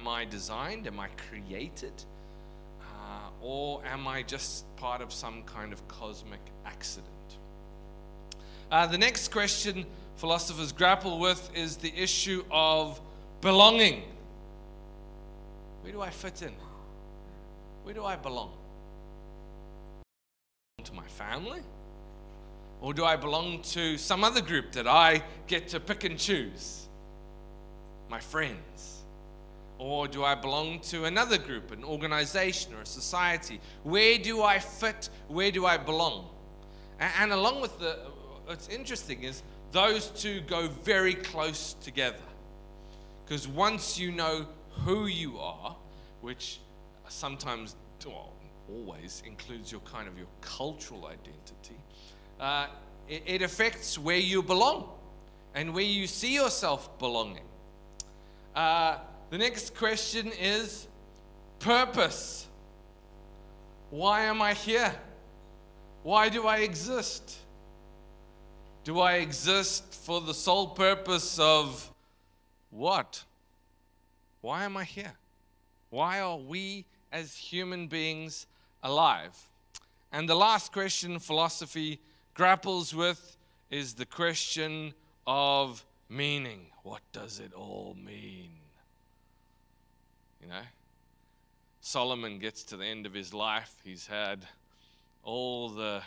Am I designed? Am I created? Or am I just part of some kind of cosmic accident? The next question philosophers grapple with is the issue of belonging. Where do I fit in? Where do I belong? To my family? Or do I belong to some other group that I get to pick and choose? My friends? Or do I belong to another group, an organization or a society? Where do I fit? Where do I belong? And along with what's interesting is those two go very close together. Because once you know who you are, which sometimes, well, always includes your cultural identity, it affects where you belong and where you see yourself belonging. The next question is purpose. Why am I here? Why do I exist? Do I exist for the sole purpose of what? Why am I here? Why are we as human beings alive? And the last question philosophy grapples with is the question of meaning. What does it all mean? You know, Solomon gets to the end of his life. He's had all the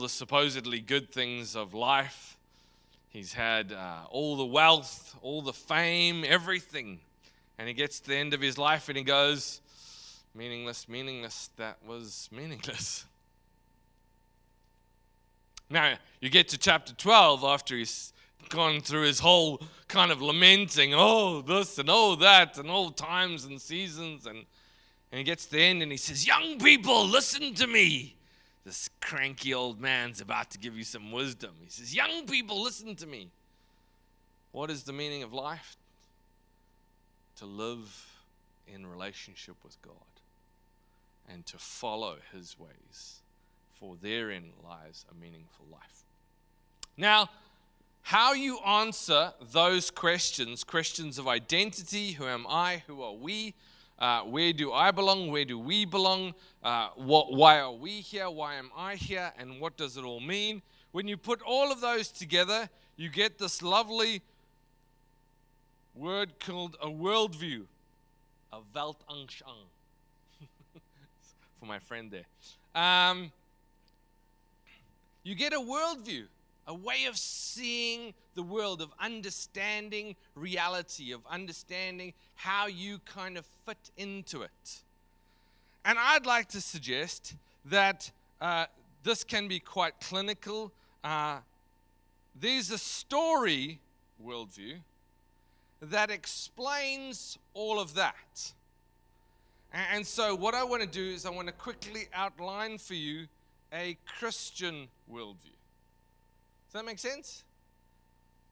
supposedly good things of life. He's had all the wealth, all the fame, everything. And he gets to the end of his life and he goes, meaningless, meaningless, that was meaningless. Now, you get to chapter 12 after he's gone through his whole kind of lamenting, oh, this and oh, that, and all times and seasons. And he gets to the end and he says, young people, listen to me. This cranky old man's about to give you some wisdom. He says, young people, listen to me. What is the meaning of life? To live in relationship with God and to follow his ways, for therein lies a meaningful life. Now, how you answer those questions of identity, who am I, who are we, where do I belong, where do we belong, why are we here, why am I here, and what does it all mean? When you put all of those together, you get this lovely word called a worldview, a Weltanschauung, for my friend there. You get a worldview, a way of seeing the world, of understanding reality, of understanding how you kind of fit into it. And I'd like to suggest that this can be quite clinical. There's a story worldview that explains all of that. And so what I want to do is I want to quickly outline for you a Christian worldview. Does that make sense?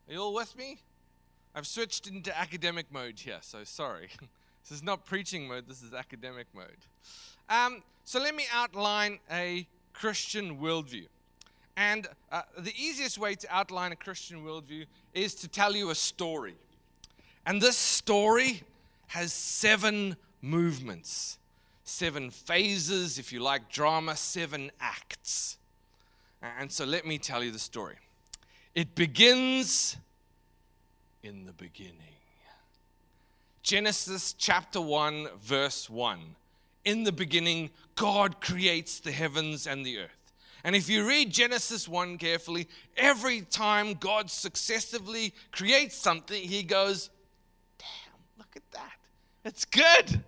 Are you all with me? I've switched into academic mode here, so sorry. This is not preaching mode, this is academic mode. So let me outline a Christian worldview. And the easiest way to outline a Christian worldview is to tell you a story. And this story has 7 movements, 7 phases, if you like drama, 7 acts. And so let me tell you the story. It begins in the beginning. Genesis chapter 1, verse 1. In the beginning, God creates the heavens and the earth. And if you read Genesis 1 carefully, every time God successively creates something, he goes, damn, look at that. It's good.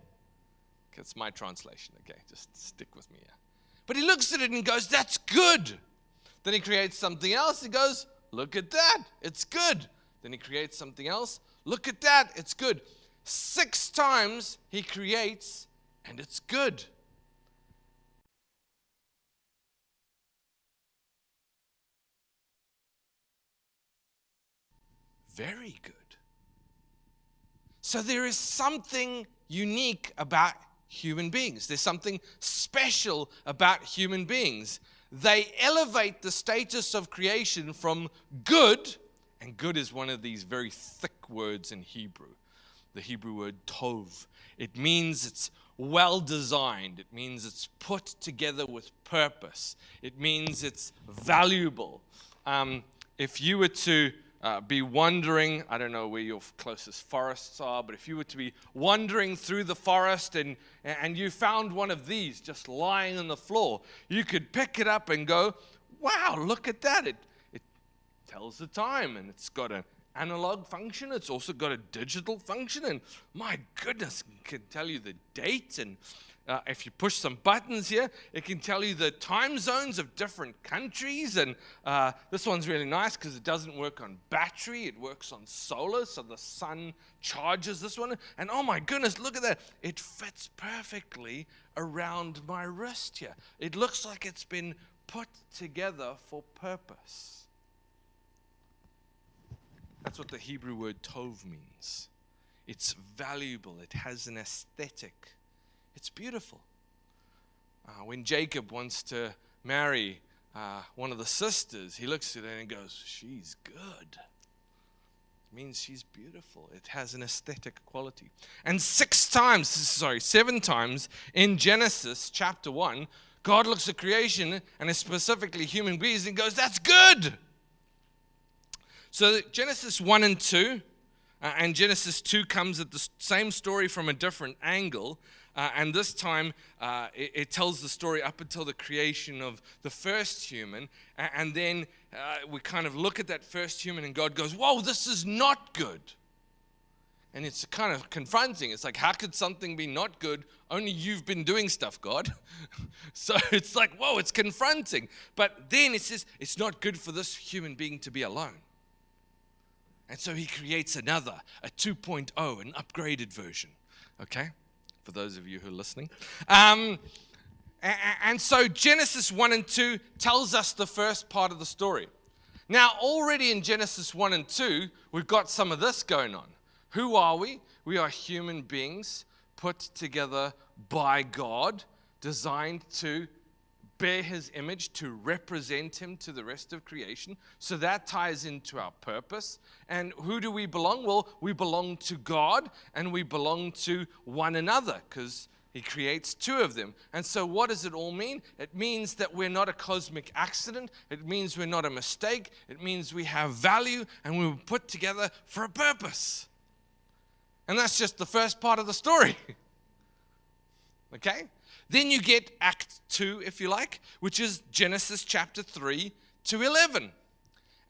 That's my translation, okay? Just stick with me here. But he looks at it and goes, that's good. Then he creates something else. He goes, look at that. It's good. Then he creates something else. Look at that. It's good. 6 times he creates and it's good. Very good. So there is something unique about human beings. There's something special about human beings. They elevate the status of creation from good, and good is one of these very thick words in Hebrew. the Hebrew word tov. It means it's well designed. It means it's put together with purpose. It means it's valuable. If you were to be wandering, I don't know where your closest forests are, but if you were to be wandering through the forest and you found one of these just lying on the floor, you could pick it up and go, wow, look at that. It tells the time, and it's got an analog function. It's also got a digital function, and my goodness, it can tell you the date, and if you push some buttons here, it can tell you the time zones of different countries. And this one's really nice because it doesn't work on battery. It works on solar, so the sun charges this one. And oh my goodness, look at that. It fits perfectly around my wrist here. It looks like it's been put together for purpose. That's what the Hebrew word tov means. It's valuable. It has an aesthetic. It's beautiful. When Jacob wants to marry one of the sisters, he looks at her and goes, she's good. It means she's beautiful. It has an aesthetic quality. And 7 times in Genesis chapter 1, God looks at creation, and specifically human beings, and goes, that's good. So Genesis 1 and 2, and Genesis 2 comes at the same story from a different angle. And this time, it tells the story up until the creation of the first human. And then we kind of look at that first human, and God goes, whoa, this is not good. And it's kind of confronting. It's like, how could something be not good? Only you've been doing stuff, God. So it's like, whoa, it's confronting. But then it says, it's not good for this human being to be alone. And so he creates another, a 2.0, an upgraded version. Okay? For those of you who are listening. And so Genesis 1 and 2 tells us the first part of the story. Now, already in Genesis 1 and 2, we've got some of this going on. Who are we? We are human beings put together by God, designed to bear his image, to represent him to the rest of creation. So that ties into our purpose. And who do we belong? Well, we belong to God, and we belong to one another, because he creates two of them. And so what does it all mean? It means that we're not a cosmic accident. It means we're not a mistake. It means we have value, and we were put together for a purpose. And that's just the first part of the story. Okay? Then you get Act 2, if you like, which is Genesis chapter 3 to 11.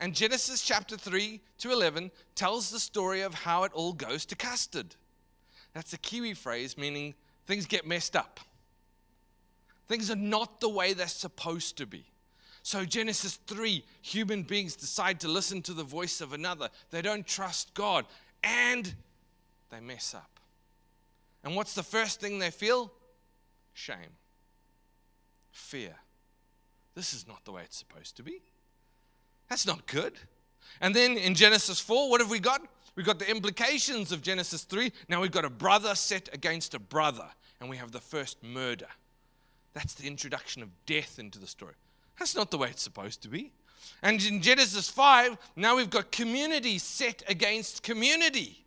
And Genesis chapter 3 to 11 tells the story of how it all goes to custard. That's a Kiwi phrase meaning things get messed up. Things are not the way they're supposed to be. So Genesis 3, human beings decide to listen to the voice of another. They don't trust God, and they mess up. And what's the first thing they feel? Shame. Fear. This is not the way it's supposed to be. That's not good. And then in Genesis 4, what have we got? We've got the implications of Genesis 3. Now we've got a brother set against a brother. And we have the first murder. That's the introduction of death into the story. That's not the way it's supposed to be. And in Genesis 5, now we've got community set against community.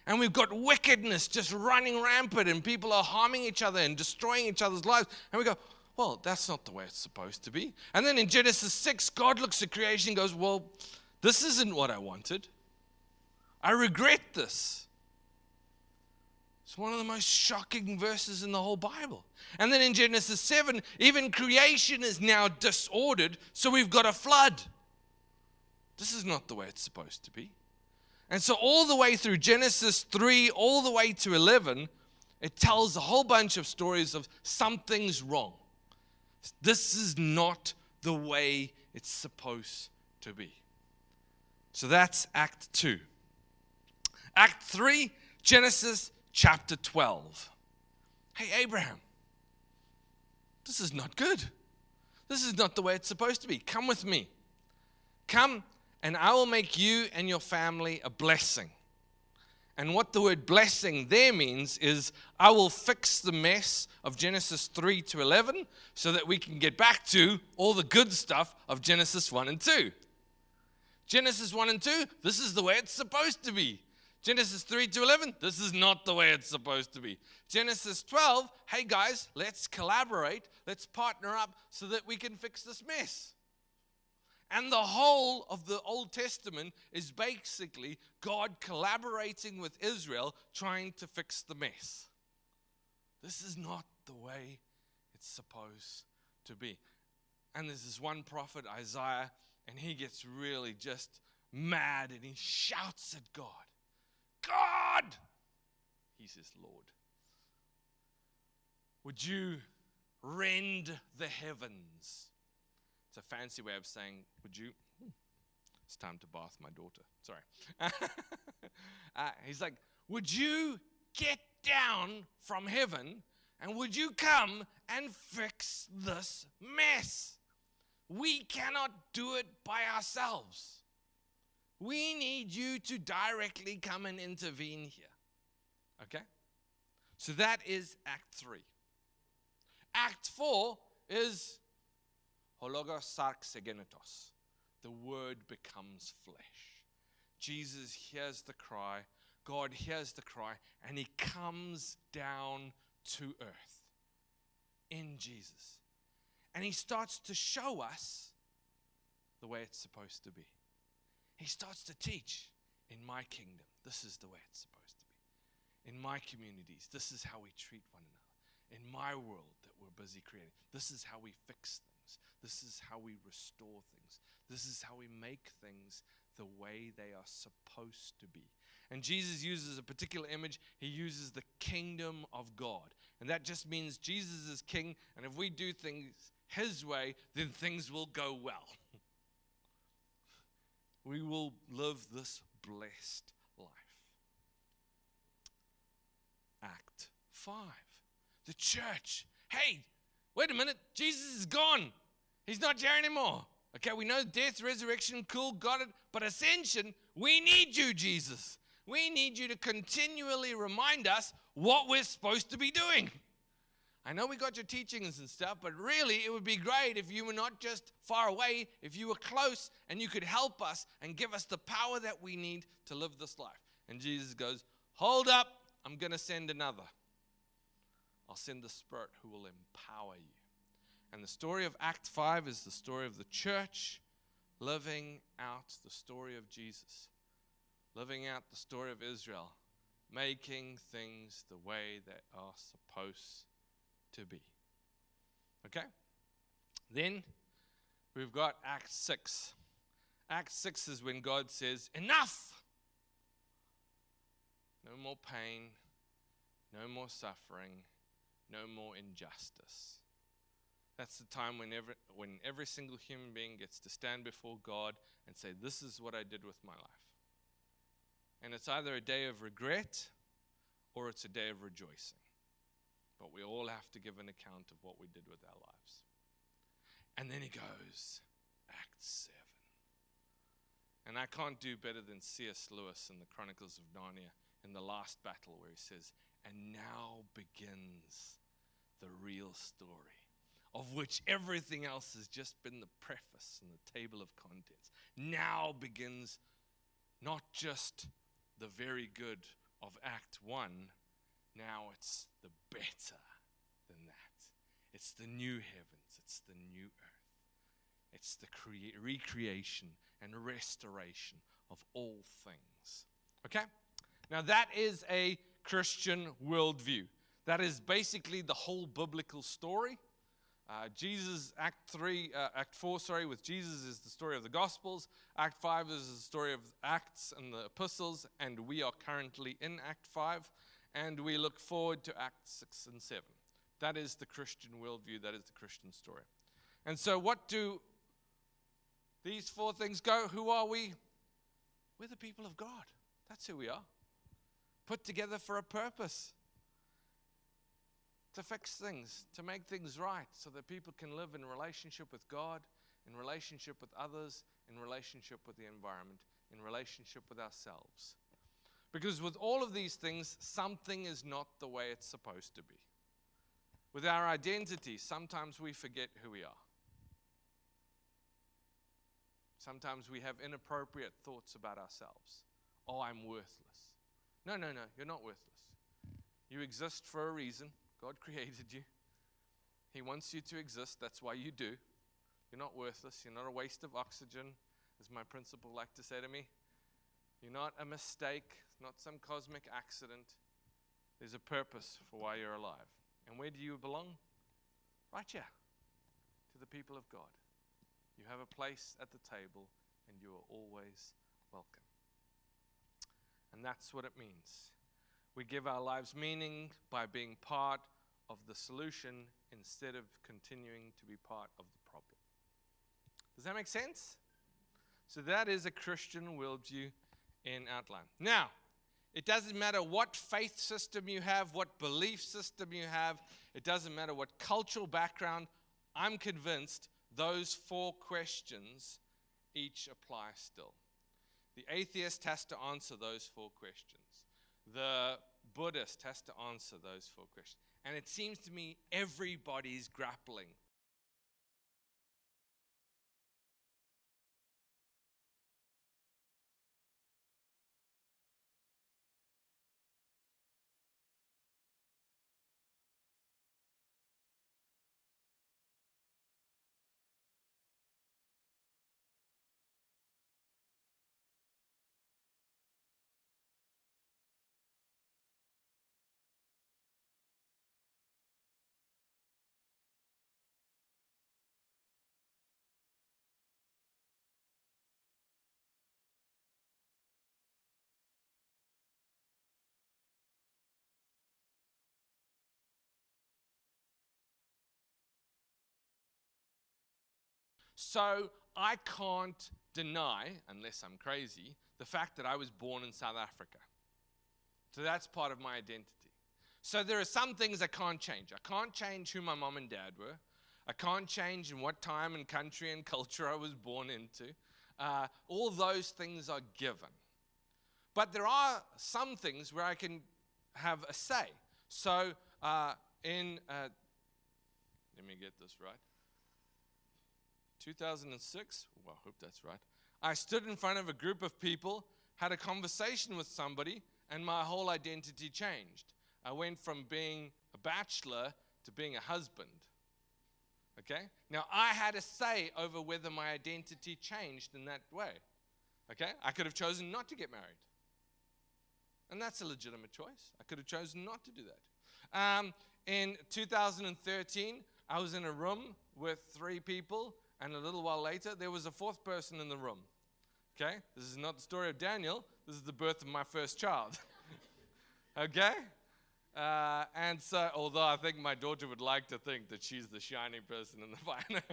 And we've got wickedness just running rampant, and people are harming each other and destroying each other's lives. And we go, well, that's not the way it's supposed to be. And then in Genesis 6, God looks at creation and goes, well, this isn't what I wanted. I regret this. It's one of the most shocking verses in the whole Bible. And then in Genesis 7, even creation is now disordered, so we've got a flood. This is not the way it's supposed to be. And so all the way through Genesis 3, all the way to 11, it tells a whole bunch of stories of something's wrong. This is not the way it's supposed to be. So that's Act 2. Act 3, Genesis chapter 12. Hey, Abraham, this is not good. This is not the way it's supposed to be. Come with me. Come, and I will make you and your family a blessing. And what the word blessing there means is I will fix the mess of Genesis 3 to 11 so that we can get back to all the good stuff of Genesis 1 and 2. Genesis 1 and 2, this is the way it's supposed to be. Genesis 3 to 11, this is not the way it's supposed to be. Genesis 12, hey guys, let's collaborate, let's partner up so that we can fix this mess. And the whole of the Old Testament is basically God collaborating with Israel, trying to fix the mess. This is not the way it's supposed to be. And there's this one prophet, Isaiah, and he gets really just mad and he shouts at God. God! He says, Lord, would you rend the heavens? It's a fancy way of saying, would you? It's time to bath my daughter. Sorry. He's like, would you get down from heaven and would you come and fix this mess? We cannot do it by ourselves. We need you to directly come and intervene here. Okay? So that is Act 3. Act 4 is hologos sarxegenetos. The word becomes flesh. Jesus hears the cry, God hears the cry, and he comes down to earth in Jesus. And he starts to show us the way it's supposed to be. He starts to teach, in my kingdom, this is the way it's supposed to be. In my communities, this is how we treat one another. In my world that we're busy creating, this is how we fix things. This is how we restore things. This is how we make things the way they are supposed to be. And Jesus uses a particular image. He uses the kingdom of God. And that just means Jesus is king, and if we do things his way, then things will go well. We will live this blessed life. Act 5. The church. Hey, wait a minute. Jesus is gone. He's not here anymore. Okay, we know death, resurrection, cool, got it. But ascension, we need you, Jesus. We need you to continually remind us what we're supposed to be doing. I know we got your teachings and stuff, but really it would be great if you were not just far away, if you were close and you could help us and give us the power that we need to live this life. And Jesus goes, hold up, I'm going to send another. I'll send the Spirit who will empower you. And the story of Act 5 is the story of the church living out the story of Jesus, living out the story of Israel, making things the way they are supposed to be. Okay? Then we've got Act 6. Act 6 is when God says, enough! No more pain, no more suffering, no more injustice. That's the time when every single human being gets to stand before God and say, this is what I did with my life. And it's either a day of regret or it's a day of rejoicing. But we all have to give an account of what we did with our lives. And then he goes, Act 7. And I can't do better than C.S. Lewis in the Chronicles of Narnia in the last battle where he says, and now begins the real story, of which everything else has just been the preface and the table of contents. Now begins not just the very good of Act 1, now it's the better than that. It's the new heavens, it's the new earth. It's the recreation and restoration of all things. Okay? Now that is a Christian worldview. That is basically the whole biblical story. Jesus, Act 4, with Jesus is the story of the Gospels. Act 5 is the story of Acts and the Epistles, and we are currently in Act 5, and we look forward to Acts 6 and 7. That is the Christian worldview. That is the Christian story. And so what do these 4 things go? Who are we? We're the people of God. That's who we are. Put together for a purpose. To fix things, to make things right so that people can live in relationship with God, in relationship with others, in relationship with the environment, in relationship with ourselves. Because with all of these things, something is not the way it's supposed to be. With our identity, sometimes we forget who we are. Sometimes we have inappropriate thoughts about ourselves. Oh, I'm worthless. No, you're not worthless. You exist for a reason. God created you. He wants you to exist. That's why you do. You're not worthless. You're not a waste of oxygen, as my principal liked to say to me. You're not a mistake, not some cosmic accident. There's a purpose for why you're alive. And where do you belong? Right here, to the people of God. You have a place at the table, and you are always welcome. And that's what it means. We give our lives meaning by being part of the solution instead of continuing to be part of the problem. Does that make sense? So that is a Christian worldview in outline. Now, it doesn't matter what faith system you have, what belief system you have. It doesn't matter what cultural background. I'm convinced those 4 questions each apply still. The atheist has to answer those 4 questions. The Buddhist has to answer those 4 questions. And it seems to me everybody's grappling. So I can't deny, unless I'm crazy, the fact that I was born in South Africa. So that's part of my identity. So there are some things I can't change. I can't change who my mom and dad were. I can't change in what time and country and culture I was born into. All those things are given. But there are some things where I can have a say. So let me get this right. 2006, well, I hope that's right. I stood in front of a group of people, had a conversation with somebody, and my whole identity changed. I went from being a bachelor to being a husband. Okay? Now, I had a say over whether my identity changed in that way. Okay? I could have chosen not to get married. And that's a legitimate choice. I could have chosen not to do that. In 2013, I was in a room with 3 people, and a little while later, there was a 4th person in the room. Okay? This is not the story of Daniel. This is the birth of my first child. Okay? And so, although I think my daughter would like to think that she's the shining person in the fire.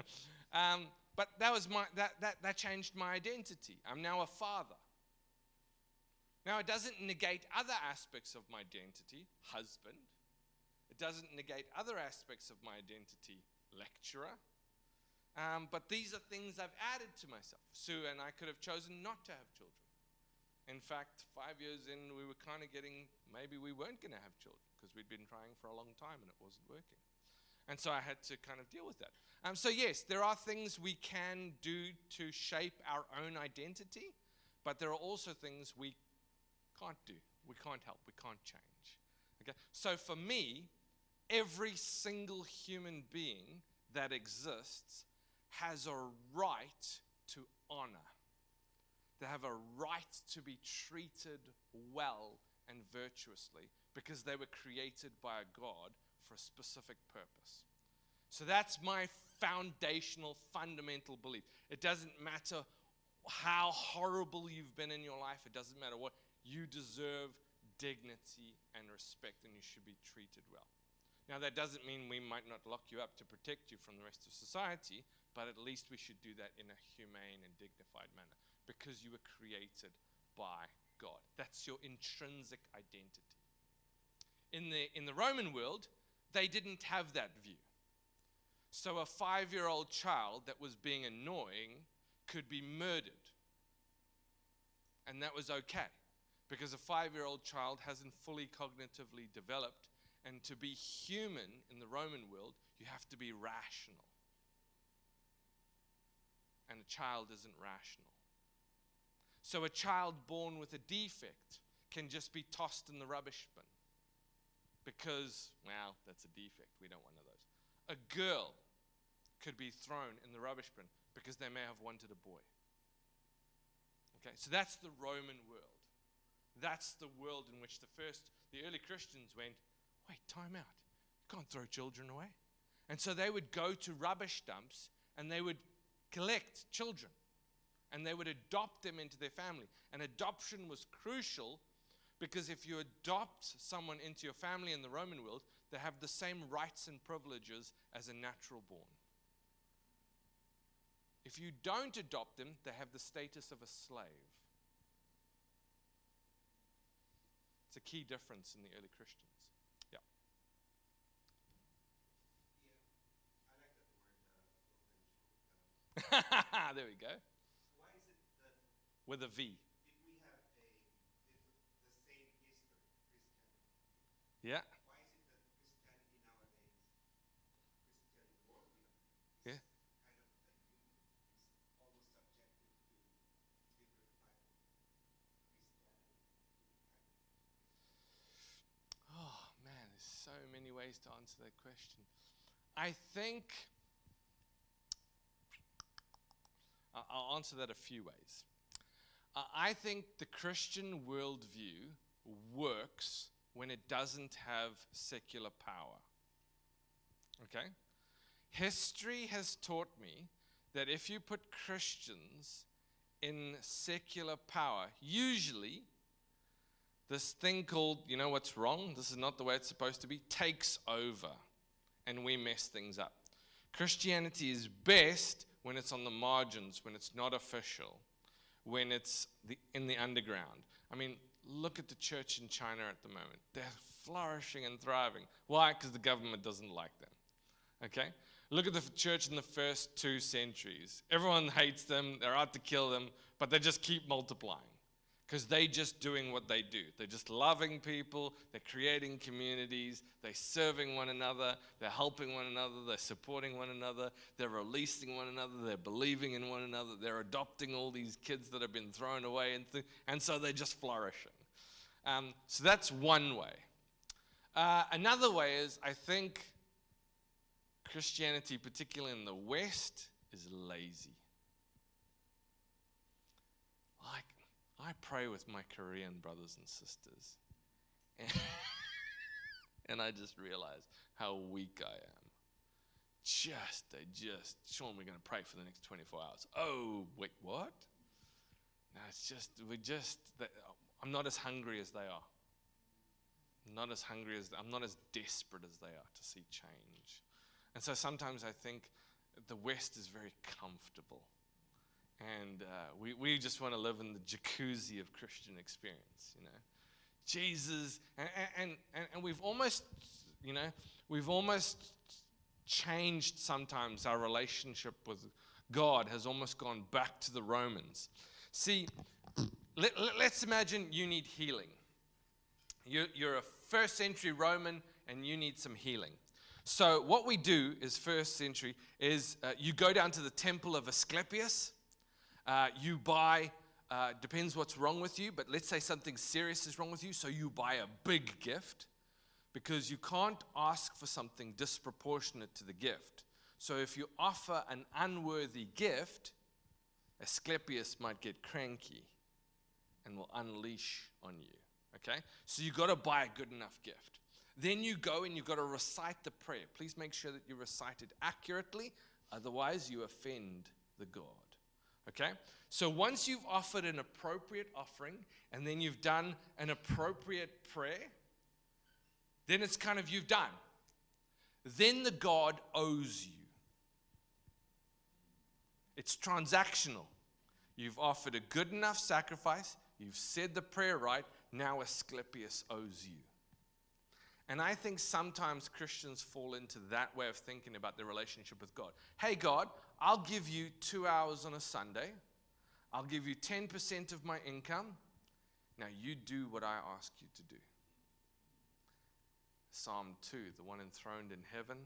But that was that changed my identity. I'm now a father. Now, it doesn't negate other aspects of my identity, husband. It doesn't negate other aspects of my identity, lecturer. But these are things I've added to myself. Sue and I could have chosen not to have children. In fact, 5 years in, we were kind of getting, maybe we weren't going to have children because we'd been trying for a long time and it wasn't working. And so I had to kind of deal with that. So yes, there are things we can do to shape our own identity, but there are also things we can't do. We can't help. We can't change. Okay? So for me, every single human being that exists has a right to honor. They have a right to be treated well and virtuously because they were created by a God for a specific purpose. So that's my foundational, fundamental belief. It doesn't matter how horrible you've been in your life. It doesn't matter what. You deserve dignity and respect, and you should be treated well. Now, that doesn't mean we might not lock you up to protect you from the rest of society, but at least we should do that in a humane and dignified manner because you were created by God. That's your intrinsic identity. In the Roman world, they didn't have that view. So a 5-year-old child that was being annoying could be murdered. And that was okay because a 5-year-old child hasn't fully cognitively developed. And to be human in the Roman world, you have to be rational. And a child isn't rational. So a child born with a defect can just be tossed in the rubbish bin because, well, that's a defect. We don't want one of those. A girl could be thrown in the rubbish bin because they may have wanted a boy. Okay, so that's the Roman world. That's the world in which the early Christians went, wait, time out. You can't throw children away. And so they would go to rubbish dumps and they would collect children and they would adopt them into their family. And adoption was crucial because if you adopt someone into your family in the Roman world, they have the same rights and privileges as a natural born. If you don't adopt them, they have the status of a slave. It's a key difference in the early Christians. Yeah. Yeah, I like that word, There we go. Why is it that With a V. if we have the same history, Christianity, Yeah. why is it that Christianity nowadays, Christian worldview, is Yeah. kind of diluted? It's almost subjective to different type of Christianity. Oh, man, there's so many ways to answer that question. I think I'll answer that a few ways. I think the Christian worldview works when it doesn't have secular power. Okay? History has taught me that if you put Christians in secular power, usually this thing called, you know what's wrong? This is not the way it's supposed to be, takes over. And we mess things up. Christianity is best when it's on the margins, when it's not official, when it's in the underground. I mean, look at the church in China at the moment. They're flourishing and thriving. Why? Because the government doesn't like them. Okay? Look at the church in the first 2 centuries. Everyone hates them. They're out to kill them. But they just keep multiplying. Because they're just doing what they do. They're just loving people. They're creating communities. They're serving one another. They're helping one another. They're supporting one another. They're releasing one another. They're believing in one another. They're adopting all these kids that have been thrown away. And so they're just flourishing. So that's one way. Another way is, I think Christianity, particularly in the West, is lazy. Like, I pray with my Korean brothers and sisters. And I just realize how weak I am. Sean, we're going to pray for the next 24 hours. Oh, wait, what? No, I'm not as hungry as they are. I'm not as desperate as they are to see change. And so sometimes I think the West is very comfortable. And we just want to live in the jacuzzi of Christian experience, you know. Jesus, and we've almost changed sometimes our relationship with God has almost gone back to the Romans. See, let's imagine you need healing. You're a first century Roman and you need some healing. So what we do is first century is you go down to the temple of Asclepius. You buy, depends what's wrong with you, but let's say something serious is wrong with you, so you buy a big gift because you can't ask for something disproportionate to the gift. So if you offer an unworthy gift, Asclepius might get cranky and will unleash on you. Okay? So you've got to buy a good enough gift. Then you go and you've got to recite the prayer. Please make sure that you recite it accurately, otherwise you offend the God. Okay? So once you've offered an appropriate offering and then you've done an appropriate prayer, then it's kind of you've done. Then the God owes you. It's transactional. You've offered a good enough sacrifice. You've said the prayer right. Now Asclepius owes you. And I think sometimes Christians fall into that way of thinking about their relationship with God. Hey, God, I'll give you 2 hours on a Sunday. I'll give you 10% of my income. Now you do what I ask you to do. Psalm 2, the one enthroned in heaven,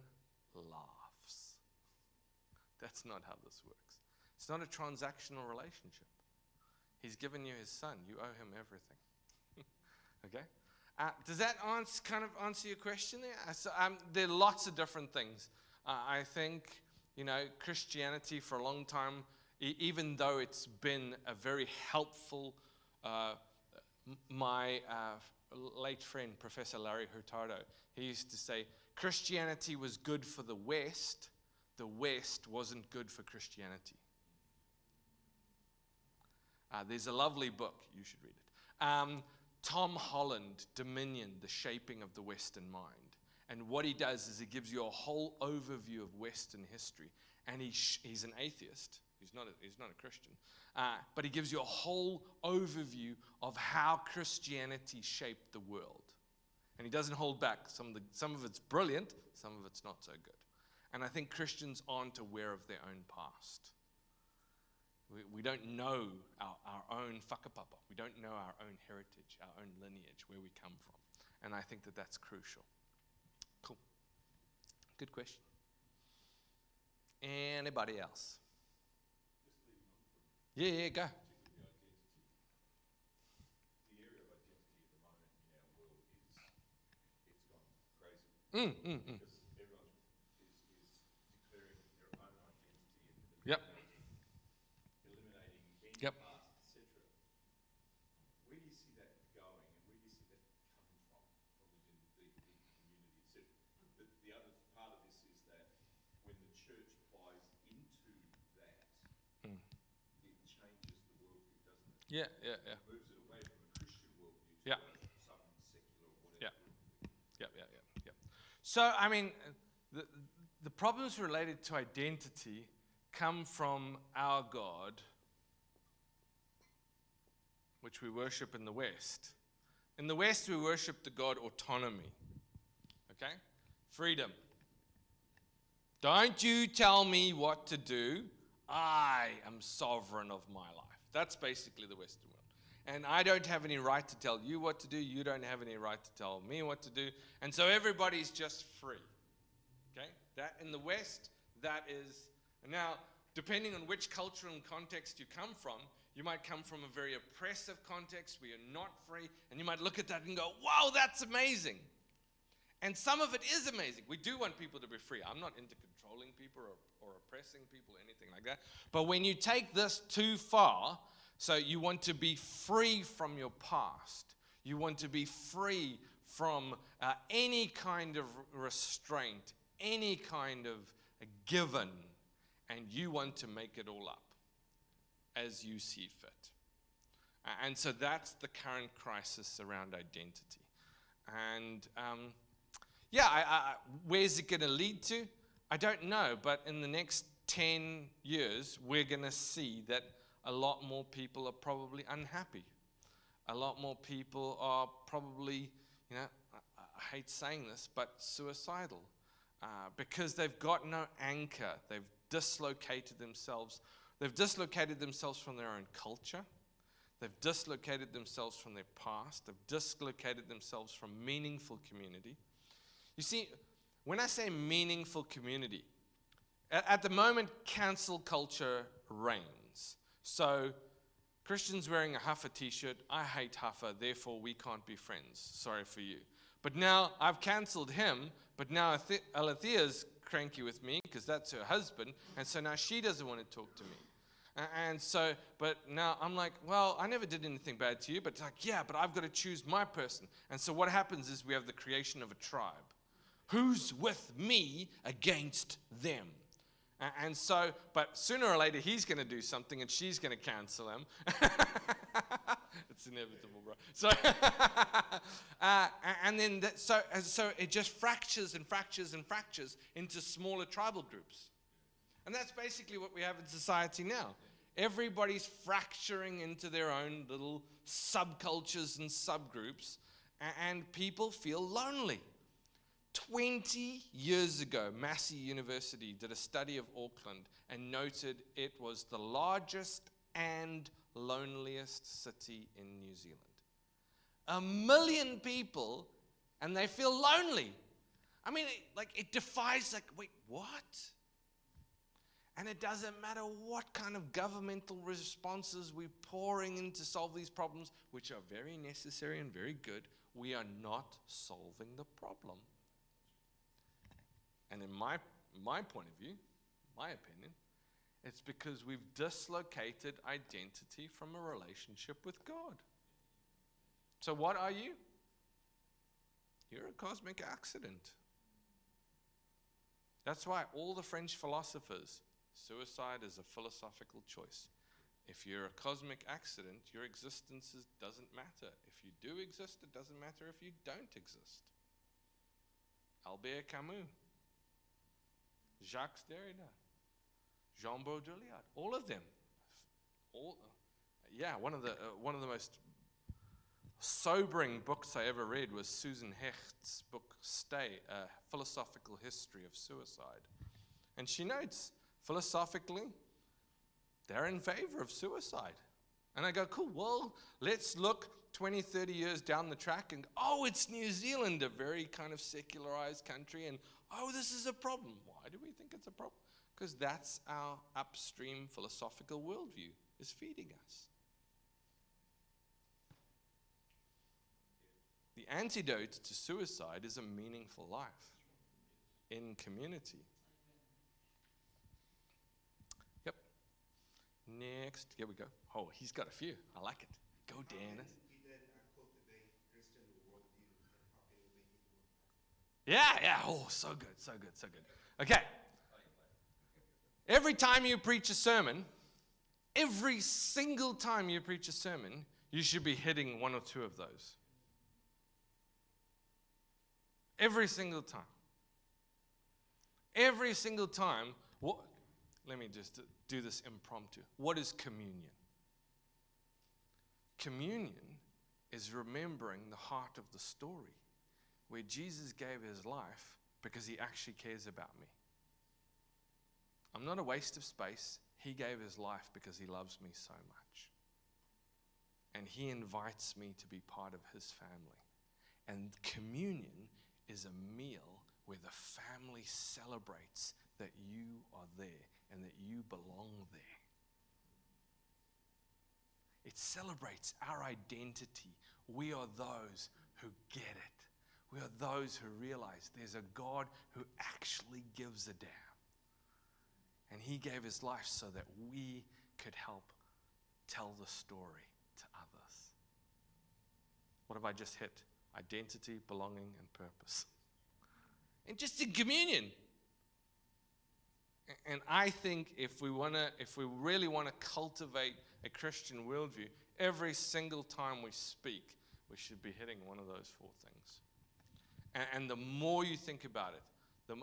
laughs. That's not how this works. It's not a transactional relationship. He's given you his son. You owe him everything. Okay? Does that answer your question there? There are lots of different things. I think, Christianity for a long time, even though it's been a very helpful, my late friend, Professor Larry Hurtado, he used to say, Christianity was good for the West wasn't good for Christianity. There's a lovely book, you should read it. Tom Holland, Dominion, The Shaping of the Western Mind. And what he does is he gives you a whole overview of Western history. And he's an atheist. He's not a Christian. But he gives you a whole overview of how Christianity shaped the world. And he doesn't hold back. Some of it's brilliant, some of it's not so good. And I think Christians aren't aware of their own past. We don't know our own whakapapa. We don't know our own heritage, our own lineage, where we come from. And I think that that's crucial. Cool. Good question. Anybody else? Just leading on from Yeah, go. particularly the identity. The area of identity at the moment in our world it's gone crazy. Because everyone is declaring their own identity and Yep. eliminating any Yep. past, etc. Where do you see that going, and where do you see that coming from within the community, etc.? The other part of this is that when the church buys into that, it changes the worldview, doesn't it? Yeah. It moves it away from a Christian worldview to Yeah. some secular or whatever. Yep. So, the problems related to identity come from our God, which we worship in the West. In the West, we worship the God autonomy. Okay? Freedom. Don't you tell me what to do. I am sovereign of my life. That's basically the Western world. And I don't have any right to tell you what to do. You don't have any right to tell me what to do. And so everybody's just free. Okay? That in the West, that is. Now, depending on which culture and context you come from, you might come from a very oppressive context where you're not free, and you might look at that and go, wow, that's amazing. And some of it is amazing. We do want people to be free. I'm not into controlling people or oppressing people or anything like that. But when you take this too far, so you want to be free from your past, you want to be free from any kind of restraint, any kind of given, and you want to make it all up as you see fit. And so that's the current crisis around identity. And where's it going to lead to? I don't know, but in the next 10 years, we're going to see that a lot more people are probably unhappy. A lot more people are probably, I hate saying this, but suicidal. Because they've got no anchor. They've dislocated themselves. They've dislocated themselves from their own culture. They've dislocated themselves from their past. They've dislocated themselves from meaningful community. You see, when I say meaningful community, at the moment, cancel culture reigns. So, Christians wearing a Huffer t-shirt, I hate Huffer, therefore we can't be friends. Sorry for you. But now I've cancelled him, but now Alethea's cranky with me because that's her husband, and so now she doesn't want to talk to me. And so, but now I'm like, well, I never did anything bad to you, but it's like, yeah, but I've got to choose my person. And so what happens is we have the creation of a tribe. Who's with me against them? And so, but sooner or later, he's going to do something and she's going to cancel him. It's inevitable, bro. So, and then, so it just fractures and fractures and fractures into smaller tribal groups. And that's basically what we have in society now. Everybody's fracturing into their own little subcultures and subgroups, and people feel lonely. 20 years ago, Massey University did a study of Auckland and noted it was the largest and loneliest city in New Zealand. 1 million people, and they feel lonely. I mean, it defies, wait, what? And it doesn't matter what kind of governmental responses we're pouring in to solve these problems, which are very necessary and very good, we are not solving the problem. And in my point of view, my opinion, it's because we've dislocated identity from a relationship with God. So what are you? You're a cosmic accident. That's why all the French philosophers, suicide is a philosophical choice. If you're a cosmic accident, your existence doesn't matter. If you do exist, it doesn't matter if you don't exist. Albert Camus, Jacques Derrida, Jean Baudrillard, all of them. One of the most sobering books I ever read was Susan Hecht's book, Stay, A Philosophical History of Suicide. And she notes, philosophically, they're in favor of suicide. And I go, cool, well, let's look 20, 30 years down the track and, it's New Zealand, a very kind of secularized country, and, this is a problem. Why do we think it's a problem? Because that's our upstream philosophical worldview, is feeding us. The antidote to suicide is a meaningful life in community. Yep. Next. Here we go. Oh, he's got a few. I like it. Go, Dennis. Cultivate Christian worldview and how can you make it work? Yeah. Oh, so good, so good, so good. Okay. Every time you preach a sermon, every single time you preach a sermon, you should be hitting one or two of those. Every single time. Every single time. Let me just do this impromptu. What is communion? Communion is remembering the heart of the story, where Jesus gave his life because he actually cares about me. I'm not a waste of space. He gave his life because he loves me so much. And he invites me to be part of his family. And communion is a meal where the family celebrates that you are there and that you belong there. It celebrates our identity. We are those who get it. We are those who realize there's a God who actually gives a damn. And he gave his life so that we could help tell the story to others. What have I just hit? Identity, belonging, and purpose. And just in communion. And I think if we really want to cultivate a Christian worldview, every single time we speak, we should be hitting one of those four things. And the more you think about it,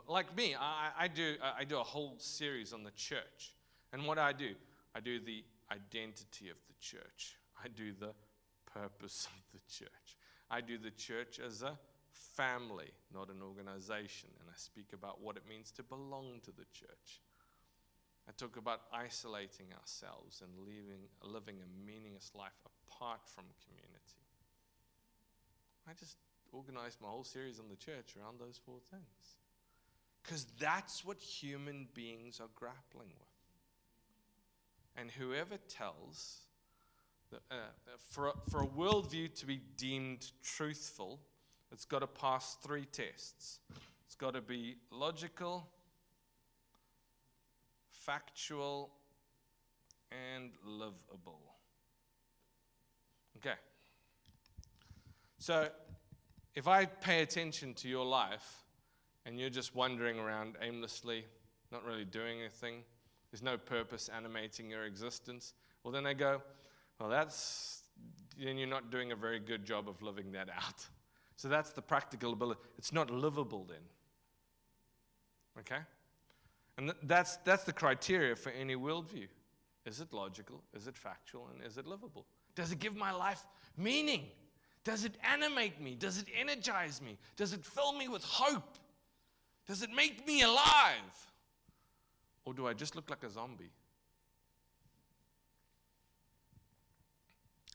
like me, I do a whole series on the church. And what do, I do the identity of the church. I do the purpose of the church. I do the church as a family, not an organization. And I speak about what it means to belong to the church. I talk about isolating ourselves and living a meaningless life apart from community. I just organized my whole series on the church around those four things. Because that's what human beings are grappling with. And whoever tells, for a worldview to be deemed truthful, it's got to pass three tests. It's got to be logical, factual, and livable. Okay. So, if I pay attention to your life, and you're just wandering around aimlessly, not really doing anything, there's no purpose animating your existence, well then I go, well then you're not doing a very good job of living that out. So that's the practical ability. It's not livable then. Okay? And that's the criteria for any worldview. Is it logical? Is it factual? And is it livable? Does it give my life meaning? Does it animate me? Does it energize me? Does it fill me with hope? Does it make me alive? Or do I just look like a zombie?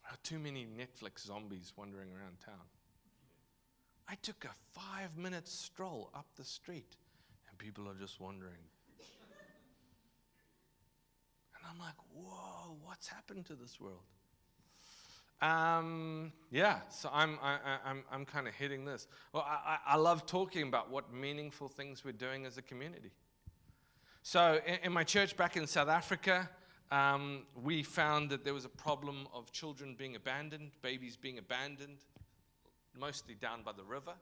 There are too many Netflix zombies wandering around town. I took a 5-minute stroll up the street, and people are just wandering. And I'm like, whoa, what's happened to this world? So I'm kind of hitting this. Well, I love talking about what meaningful things we're doing as a community. So in my church back in South Africa, we found that there was a problem of children being abandoned, babies being abandoned, mostly down by the river.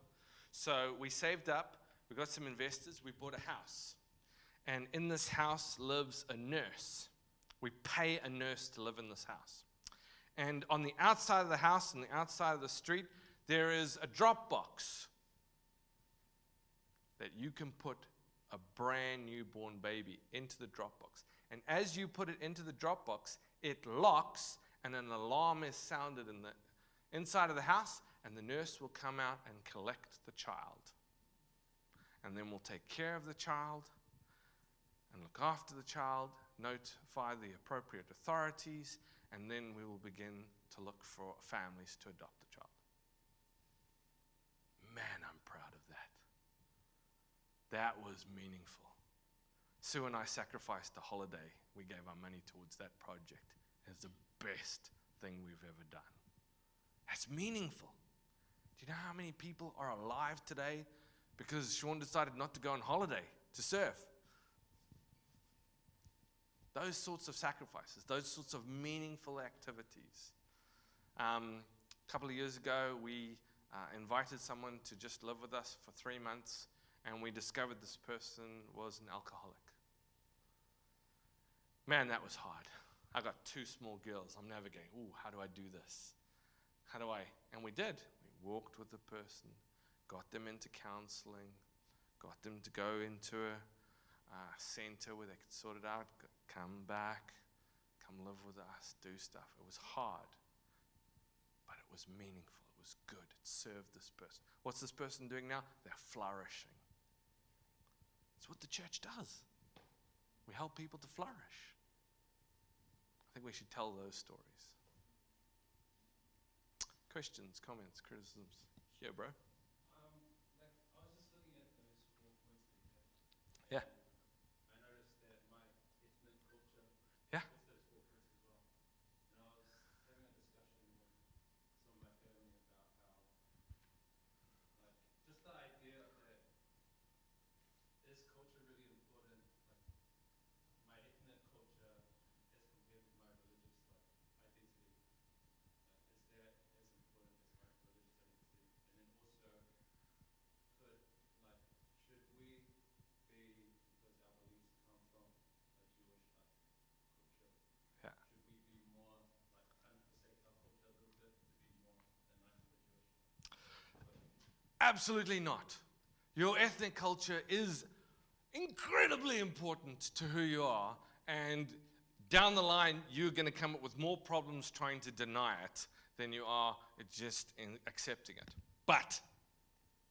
So we saved up, we got some investors, we bought a house. And in this house lives a nurse. We pay a nurse to live in this house. And on the outside of the house and the outside of the street, there is a drop box that you can put a brand newborn baby into the drop box. And as you put it into the drop box, it locks and an alarm is sounded in the inside of the house, and the nurse will come out and collect the child. And then we'll take care of the child and look after the child, notify the appropriate authorities, and then we will begin to look for families to adopt the child. Man, I'm proud of that. That was meaningful. Sue and I sacrificed a holiday. We gave our money towards that project. It's the best thing we've ever done. That's meaningful. Do you know how many people are alive today because Sean decided not to go on holiday to surf? Those sorts of sacrifices, those sorts of meaningful activities. A couple of years ago, we invited someone to just live with us for 3 months, and we discovered this person was an alcoholic. Man, that was hard. I got 2 small girls. I'm navigating, how do I do this? And we did. We walked with the person, got them into counseling, got them to go into a center where they could sort it out, come back, come live with us, do stuff. It was hard, but it was meaningful. It was good. It served this person. What's this person doing now? They're flourishing. It's what the church does. We help people to flourish. I think we should tell those stories. Questions, comments, criticisms? Yeah, bro. I was just looking at those 4 points that you had. Yeah. I noticed that my ethnic culture Yeah. fits those 4 points as well. And I was having a discussion with some of my family about how, just the idea that is culture really important? Like, my ethnic culture as compared with my religious identity. Is that as important as my religious identity? And then also, should we be, because our beliefs come from a Jewish culture, Yeah. should we be more, kind of forsake our culture a little bit to be more in line with the Jewish culture? Absolutely not. Your ethnic culture is incredibly important to who you are, and down the line, you're going to come up with more problems trying to deny it than you are just in accepting it. But,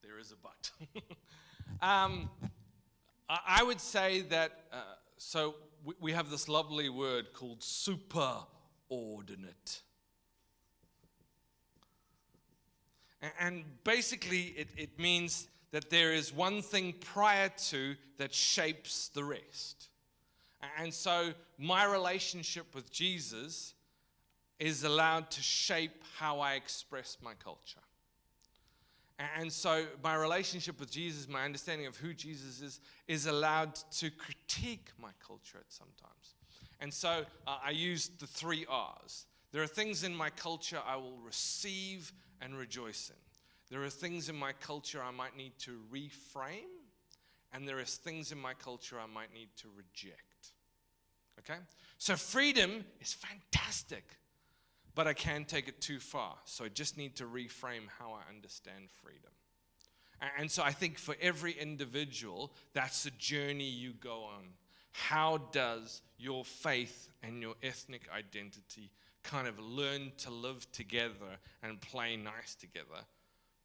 there is a but. I would say that, we have this lovely word called superordinate. And basically, it means that there is one thing prior to that shapes the rest. And so my relationship with Jesus is allowed to shape how I express my culture. And so my relationship with Jesus, my understanding of who Jesus is allowed to critique my culture at sometimes. And so I used the 3 R's. There are things in my culture I will receive and rejoice in. There are things in my culture I might need to reframe, and there is things in my culture I might need to reject. Okay? So freedom is fantastic, but I can take it too far. So I just need to reframe how I understand freedom. And so I think for every individual, that's the journey you go on. How does your faith and your ethnic identity kind of learn to live together and play nice together?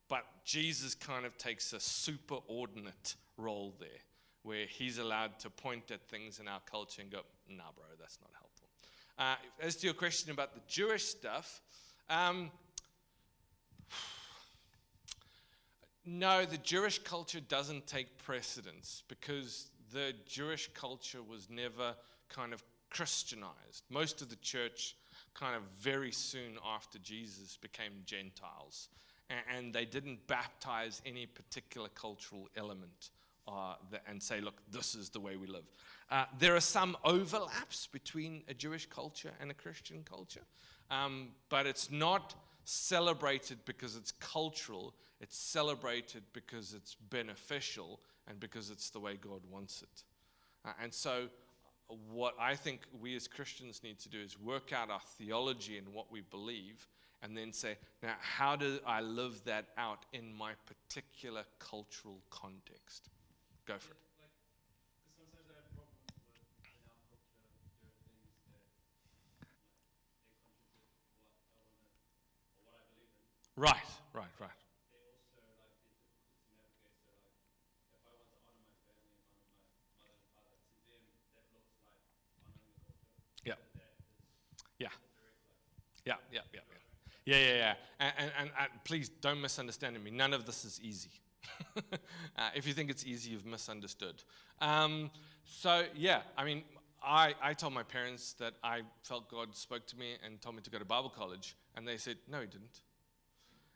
But Jesus kind of takes a superordinate role there, where he's allowed to point at things in our culture and go, nah, bro, that's not helpful. As to your question about the Jewish stuff, no, the Jewish culture doesn't take precedence because the Jewish culture was never kind of Christianized. Most of the church kind of very soon after Jesus became Gentiles, and they didn't baptize any particular cultural element and say, look, this is the way we live. There are some overlaps between a Jewish culture and a Christian culture, but it's not celebrated because it's cultural. It's celebrated because it's beneficial and because it's the way God wants it. And so what I think we as Christians need to do is work out our theology and what we believe, and then say, now, how do I live that out in my particular cultural context? Go for it. Like, because sometimes I have problems with in our culture, there are things that like they contradict what I want to or what I believe in. Right. They also like they're difficult to navigate. So like, if I want to honor my family and honor my mother and father, to them that looks like honoring the culture. Yeah. But that is Yeah. direct like. Yeah. And please don't misunderstand me. None of this is easy. If you think it's easy, you've misunderstood. I told my parents that I felt God spoke to me and told me to go to Bible college, and they said, no, he didn't.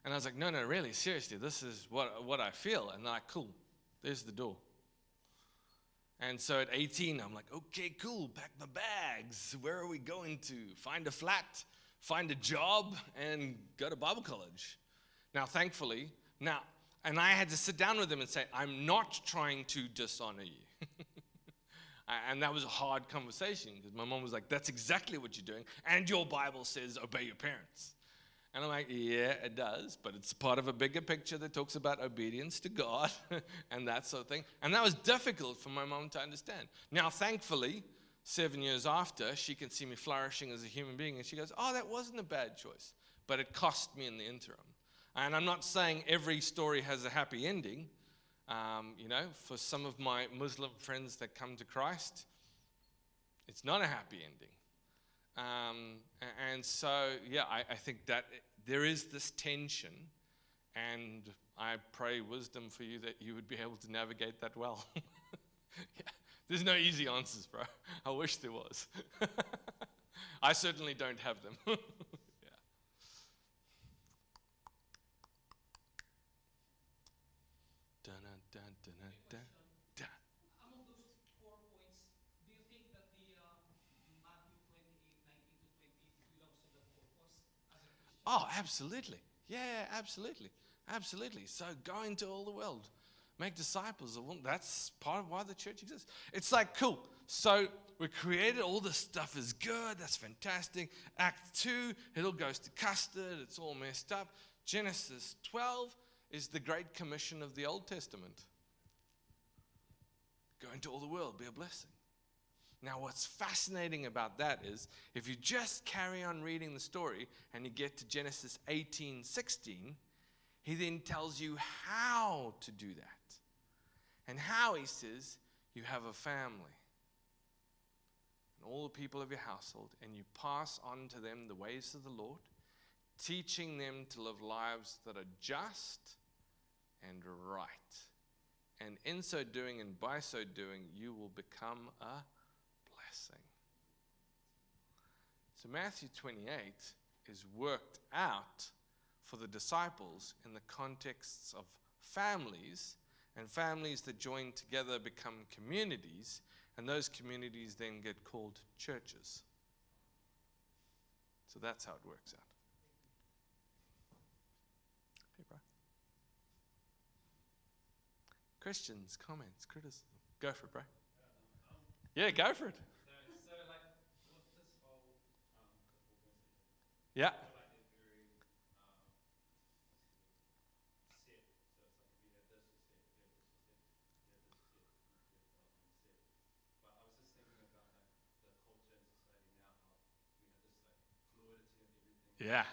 And I was like, no, really, seriously, this is what I feel. And they're like, cool, there's the door. And so at 18, I'm like, okay, cool, pack my bags. Where are we going to? Find a flat, find a job, and go to Bible college. Now, thankfully, and I had to sit down with them and say, I'm not trying to dishonor you. And that was a hard conversation because my mom was like, that's exactly what you're doing. And your Bible says obey your parents. And I'm like, yeah, it does, but it's part of a bigger picture that talks about obedience to God and that sort of thing. And that was difficult for my mom to understand. Now, thankfully, 7 years after, she can see me flourishing as a human being, and she goes, oh, that wasn't a bad choice, but it cost me in the interim. And I'm not saying every story has a happy ending. For some of my Muslim friends that come to Christ, it's not a happy ending. I think that there is this tension, and I pray wisdom for you that you would be able to navigate that well. Yeah. There's no easy answers, bro. I wish there was. I certainly don't have them. Yeah. Among those 4 points, do you think that the Matthew 28:19-20 belongs to the purpose as a Christian? Oh, absolutely. Yeah, absolutely. So go into all the world. Make disciples of all. That's part of why the church exists. It's like, cool. So we're created. All this stuff is good. That's fantastic. Act 2, it all goes to custard. It's all messed up. Genesis 12 is the Great Commission of the Old Testament. Go into all the world. Be a blessing. Now, what's fascinating about that is if you just carry on reading the story and you get to Genesis 18:16, he then tells you how to do that. And how, he says, you have a family and all the people of your household, and you pass on to them the ways of the Lord, teaching them to live lives that are just and right. And in so doing and by so doing, you will become a blessing. So Matthew 28 is worked out for the disciples in the contexts of families, and families that join together become communities, and those communities then get called churches. So that's how it works out. Hey, bro. Questions, comments, criticism. Go for it, bro. Yeah, go for it. So like with this whole the 4 points that you Yeah. have, I feel like they're very set. So it's like if you have this, you set. If you have this, you set. If you have this, you set. If you have the other one, you set. But I was just thinking about like the culture and society now, how we have this like fluidity of everything. Yeah.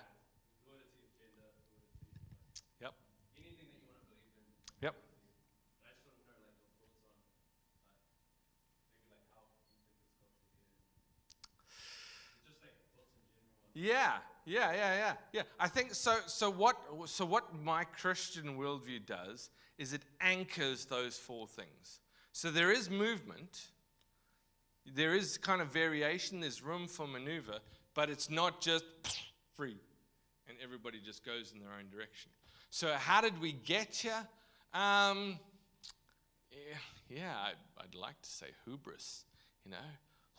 Fluidity of gender, fluidity of like Yep. anything that you want to believe in. Yep. But I just want to know like your thoughts on like maybe like how you think it's got to here. Just like thoughts in general. Yeah. I think so. So what my Christian worldview does is it anchors those 4 things. So there is movement, There is kind of variation, there's room for maneuver, but it's not just free and everybody just goes in their own direction. So how did we get here? I'd like to say hubris,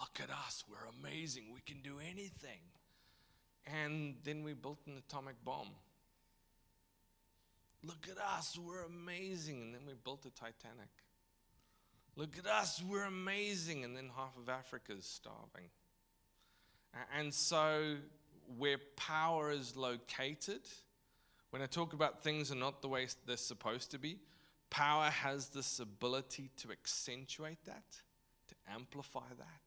Look at us, we're amazing, we can do anything. And then we built an atomic bomb. Look at us, we're amazing, and then we built the Titanic. Look at us, we're amazing, and then half of Africa is starving. And so where power is located, when I talk about things are not the way they're supposed to be, power has this ability to accentuate that, to amplify that.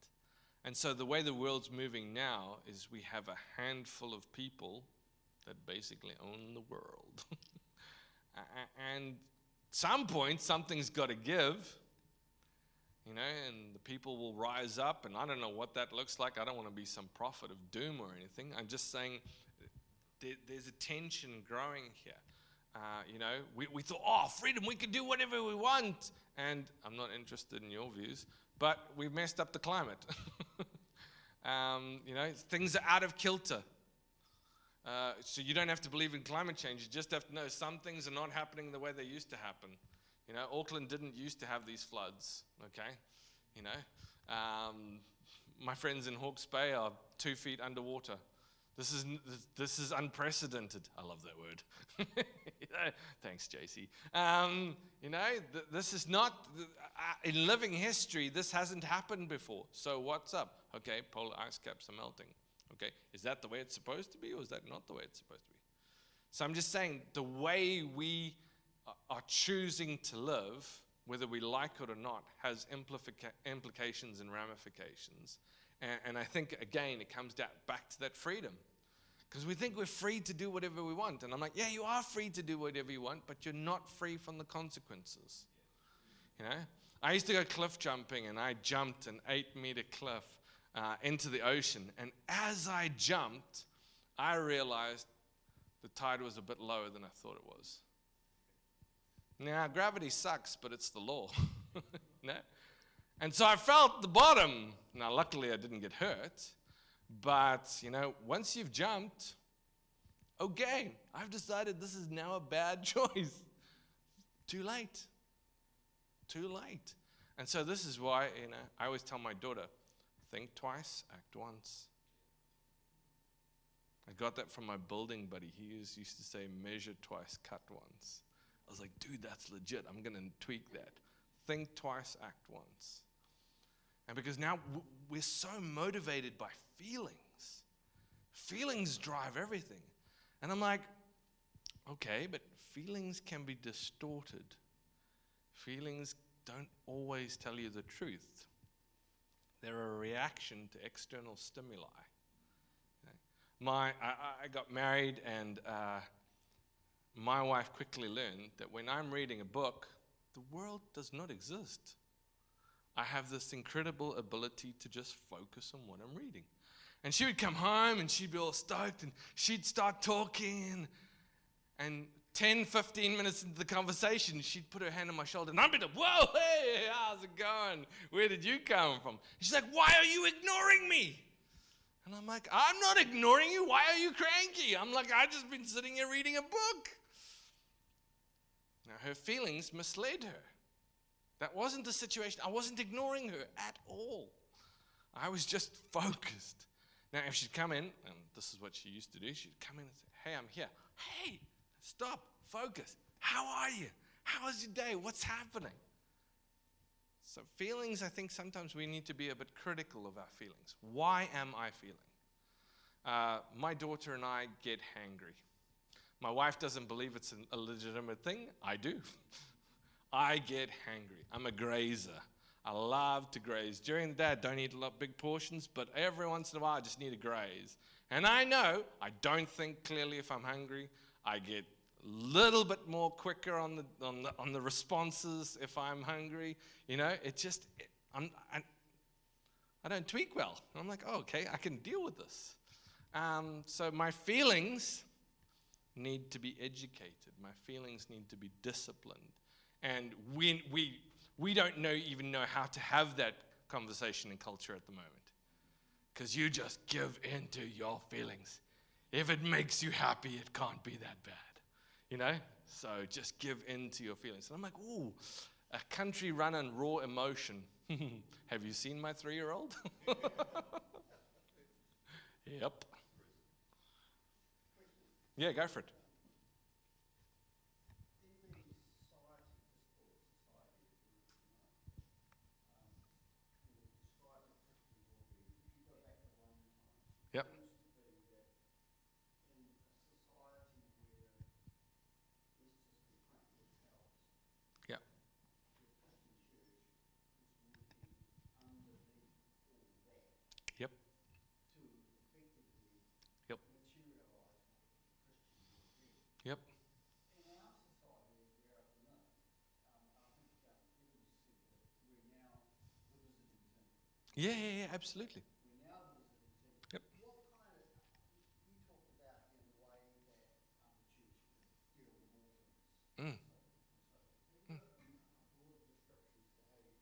And so the way the world's moving now is we have a handful of people that basically own the world. And at some point, something's got to give, and the people will rise up, and I don't know what that looks like. I don't want to be some prophet of doom or anything. I'm just saying there's a tension growing here. We thought, freedom, we can do whatever we want. And I'm not interested in your views, but we've messed up the climate. Things are out of kilter. So you don't have to believe in climate change. You just have to know some things are not happening the way they used to happen. Auckland didn't used to have these floods, okay? My friends in Hawke's Bay are 2 feet underwater. This is unprecedented. I love that word. Thanks, JC. This is not, in living history, this hasn't happened before. So what's up? Okay, polar ice caps are melting. Okay, is that the way it's supposed to be, or is that not the way it's supposed to be? So I'm just saying, the way we are choosing to live, whether we like it or not, has implications and ramifications. And I think, again, it comes back to that freedom. Because we think we're free to do whatever we want. And I'm like, yeah, you are free to do whatever you want, but you're not free from the consequences. I used to go cliff jumping, and I jumped an 8-meter cliff into the ocean. And as I jumped, I realized the tide was a bit lower than I thought it was. Now, gravity sucks, but it's the law. And so I felt the bottom. Now, luckily, I didn't get hurt. But, once you've jumped, okay, I've decided this is now a bad choice. Too late. Too late. And so this is why, I always tell my daughter, think twice, act once. I got that from my building buddy. He used to say, measure twice, cut once. I was like, dude, that's legit. I'm going to tweak that. Think twice, act once. And because now we're so motivated by feelings. Feelings drive everything. And I'm like, okay, but feelings can be distorted. Feelings don't always tell you the truth. They're a reaction to external stimuli. Okay? I got married, and my wife quickly learned that when I'm reading a book, the world does not exist. I have this incredible ability to just focus on what I'm reading. And she would come home and she'd be all stoked and she'd start talking. And 10, 15 minutes into the conversation, she'd put her hand on my shoulder and I'd be like, whoa, hey, how's it going? Where did you come from? She's like, why are you ignoring me? And I'm like, I'm not ignoring you. Why are you cranky? I'm like, I've just been sitting here reading a book. Now, her feelings misled her. That wasn't the situation. I wasn't ignoring her at all. I was just focused. Now, if she'd come in, and this is what she used to do, she'd come in and say, hey, I'm here. Hey, stop, focus. How are you? How was your day? What's happening? So feelings, I think sometimes we need to be a bit critical of our feelings. Why am I feeling? My daughter and I get hangry. My wife doesn't believe it's a legitimate thing. I do. I get hangry. I'm a grazer. I love to graze. During the day, I don't eat a lot big portions, but every once in a while, I just need to graze. And I know I don't think clearly if I'm hungry. I get a little bit more quicker on the responses if I'm hungry. I don't tweak well. I'm like, oh, okay, I can deal with this. So my feelings need to be educated. My feelings need to be disciplined. And we don't even know how to have that conversation in culture at the moment. Because you just give in to your feelings. If it makes you happy, it can't be that bad. So just give in to your feelings. And I'm like, ooh, a country run on raw emotion. Have you seen my 3-year-old? Yep. Yeah, go for it. In the society, just call it society, as we would describe the Christian worldview. If you go back to Roman times, Yep. it seems to be that in a society where, let's just be frank, with powers, Yep. the Christian church was working underneath all that Yep. to effectively Yep. materialise what the Christian worldview. Yep. In our society, as we are at the moment, I think Evans said that we're now the visiting team. Yeah, absolutely. We're now the visiting team. Yep. What kind of, you talked about the way that the church could deal with orphans Mm. and so forth. Have you got a broader description as to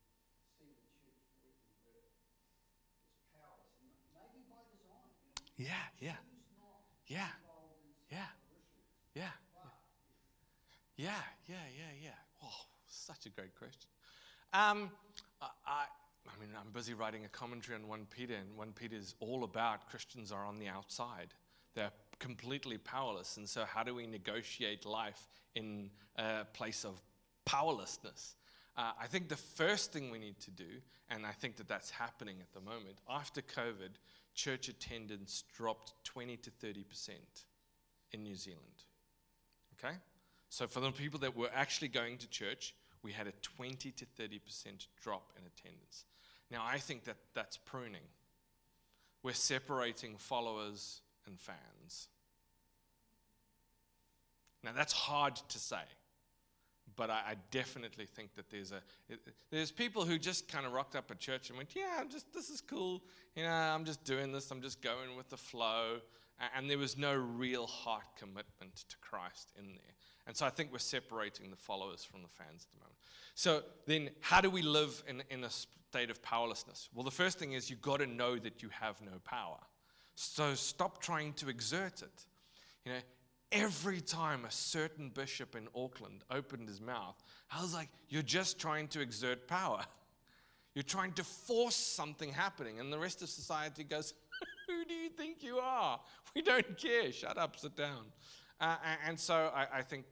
how you see the church working where it's powerless, and maybe by design, Yeah. choose not Yeah. involved in some Yeah. other issues. Yeah. But Yeah. Oh, such a great question. I mean, I'm busy writing a commentary on 1 Peter, and 1 Peter is all about Christians are on the outside. They're completely powerless, and so how do we negotiate life in a place of powerlessness? I think the first thing we need to do, and I think that that's happening at the moment, after COVID, church attendance dropped 20 to 30% in New Zealand. Okay? So for the people that were actually going to church, we had a 20 to 30% drop in attendance. Now, I think that that's pruning. We're separating followers and fans. Now, that's hard to say, but I definitely think that there's people who just kind of rocked up at church and went, yeah, this is cool. I'm just doing this. I'm just going with the flow. And there was no real heart commitment to Christ in there. And so I think we're separating the followers from the fans at the moment. So then how do we live in a state of powerlessness? Well, the first thing is you've got to know that you have no power. So stop trying to exert it. Every time a certain bishop in Auckland opened his mouth, I was like, you're just trying to exert power. You're trying to force something happening. And the rest of society goes, who do you think you are? We don't care. Shut up, sit down. And so I think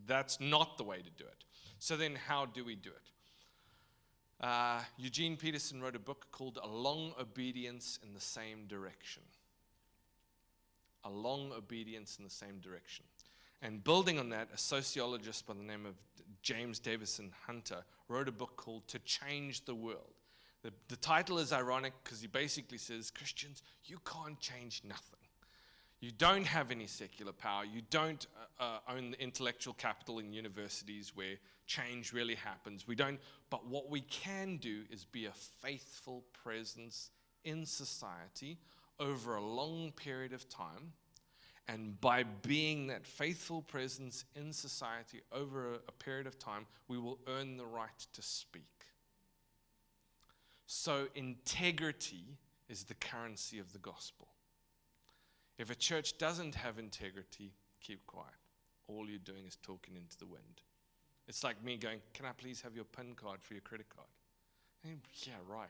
that's not the way to do it. So then how do we do it? Eugene Peterson wrote a book called A Long Obedience in the Same Direction. A long obedience in the same direction. And building on that, a sociologist by the name of James Davison Hunter wrote a book called To Change the World. The title is ironic because he basically says, Christians, you can't change nothing. You don't have any secular power. You don't own the intellectual capital in universities where change really happens. We don't. But what we can do is be a faithful presence in society over a long period of time. And by being that faithful presence in society over a period of time, we will earn the right to speak. So integrity is the currency of the gospel. If a church doesn't have integrity, keep quiet. All you're doing is talking into the wind. It's like me going, can I please have your PIN card for your credit card? And, yeah, right.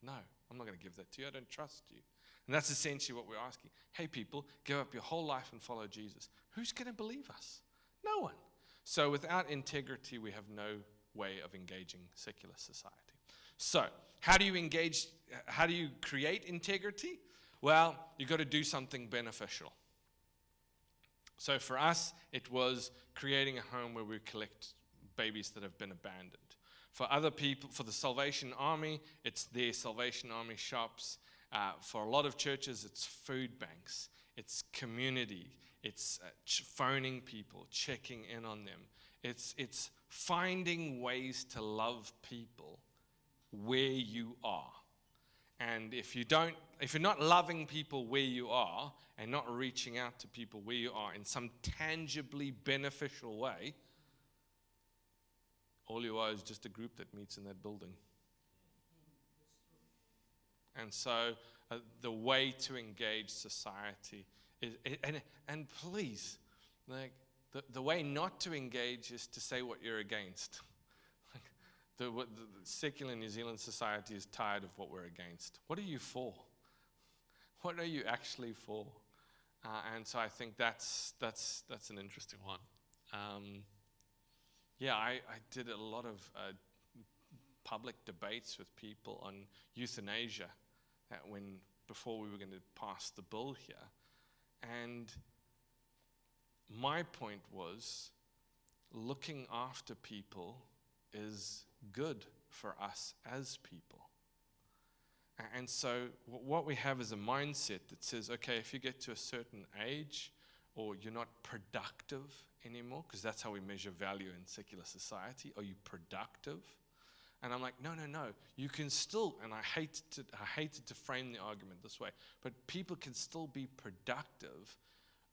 No, I'm not going to give that to you. I don't trust you. And that's essentially what we're asking. Hey, people, give up your whole life and follow Jesus. Who's going to believe us? No one. So without integrity, we have no way of engaging secular society. So how do you create integrity? Well, you've got to do something beneficial. So for us, it was creating a home where we collect babies that have been abandoned. For other people, for the Salvation Army, it's their Salvation Army shops. For a lot of churches, it's food banks, it's community, it's phoning people, checking in on them. It's finding ways to love people where you are. And if you're not loving people where you are and not reaching out to people where you are in some tangibly beneficial way, all you are is just a group that meets in that building. And so the way to engage society is, and please, like the way not to engage is to say what you're against. The secular New Zealand society is tired of what we're against. What are you for? What are you actually for? And so I think that's an interesting one. I did a lot of public debates with people on euthanasia before we were going to pass the bill here. And my point was, looking after people is good for us as people. And so what we have is a mindset that says, okay, if you get to a certain age, or you're not productive anymore, because that's how we measure value in secular society. Are you productive? And I'm like, no. You can still, and I hated to frame the argument this way, but people can still be productive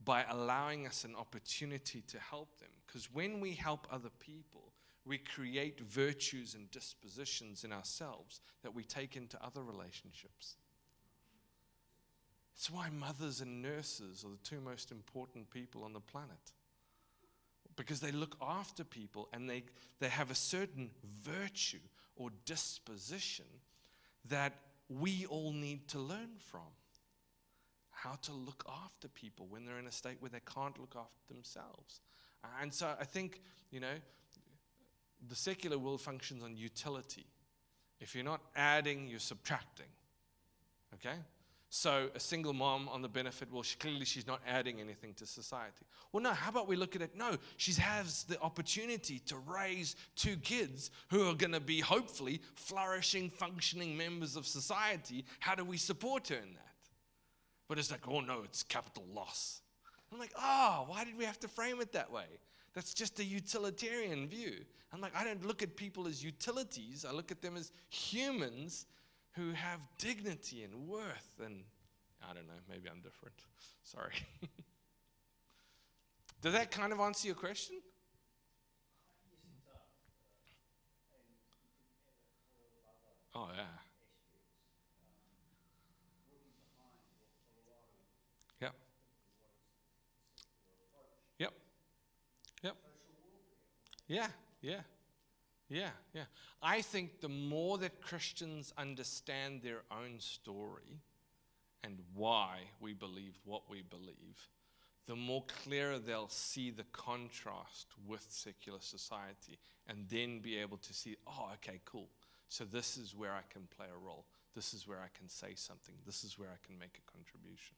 by allowing us an opportunity to help them. Because when we help other people, we create virtues and dispositions in ourselves that we take into other relationships. It's why mothers and nurses are the two most important people on the planet. Because they look after people and they have a certain virtue or disposition that we all need to learn from. How to look after people when they're in a state where they can't look after themselves. And so I think, the secular world functions on utility. If you're not adding, you're subtracting. Okay? So a single mom on the benefit, well, clearly she's not adding anything to society. Well, no, how about we look at it? No, she has the opportunity to raise 2 kids who are going to be hopefully flourishing, functioning members of society. How do we support her in that? But it's like, oh no, it's capital loss. I'm like, why did we have to frame it that way? That's just a utilitarian view. I'm like, I don't look at people as utilities. I look at them as humans who have dignity and worth. And I don't know, maybe I'm different. Sorry. Does that kind of answer your question? Yes, it does. And you can add a world of other Oh, yeah. aspects. Working behind a lot of, Yep. typically what is the secular approach. Yep. Yep. Social welfare. Yeah. I think the more that Christians understand their own story and why we believe what we believe, the more clearer they'll see the contrast with secular society and then be able to see, okay, cool. So this is where I can play a role. This is where I can say something. This is where I can make a contribution.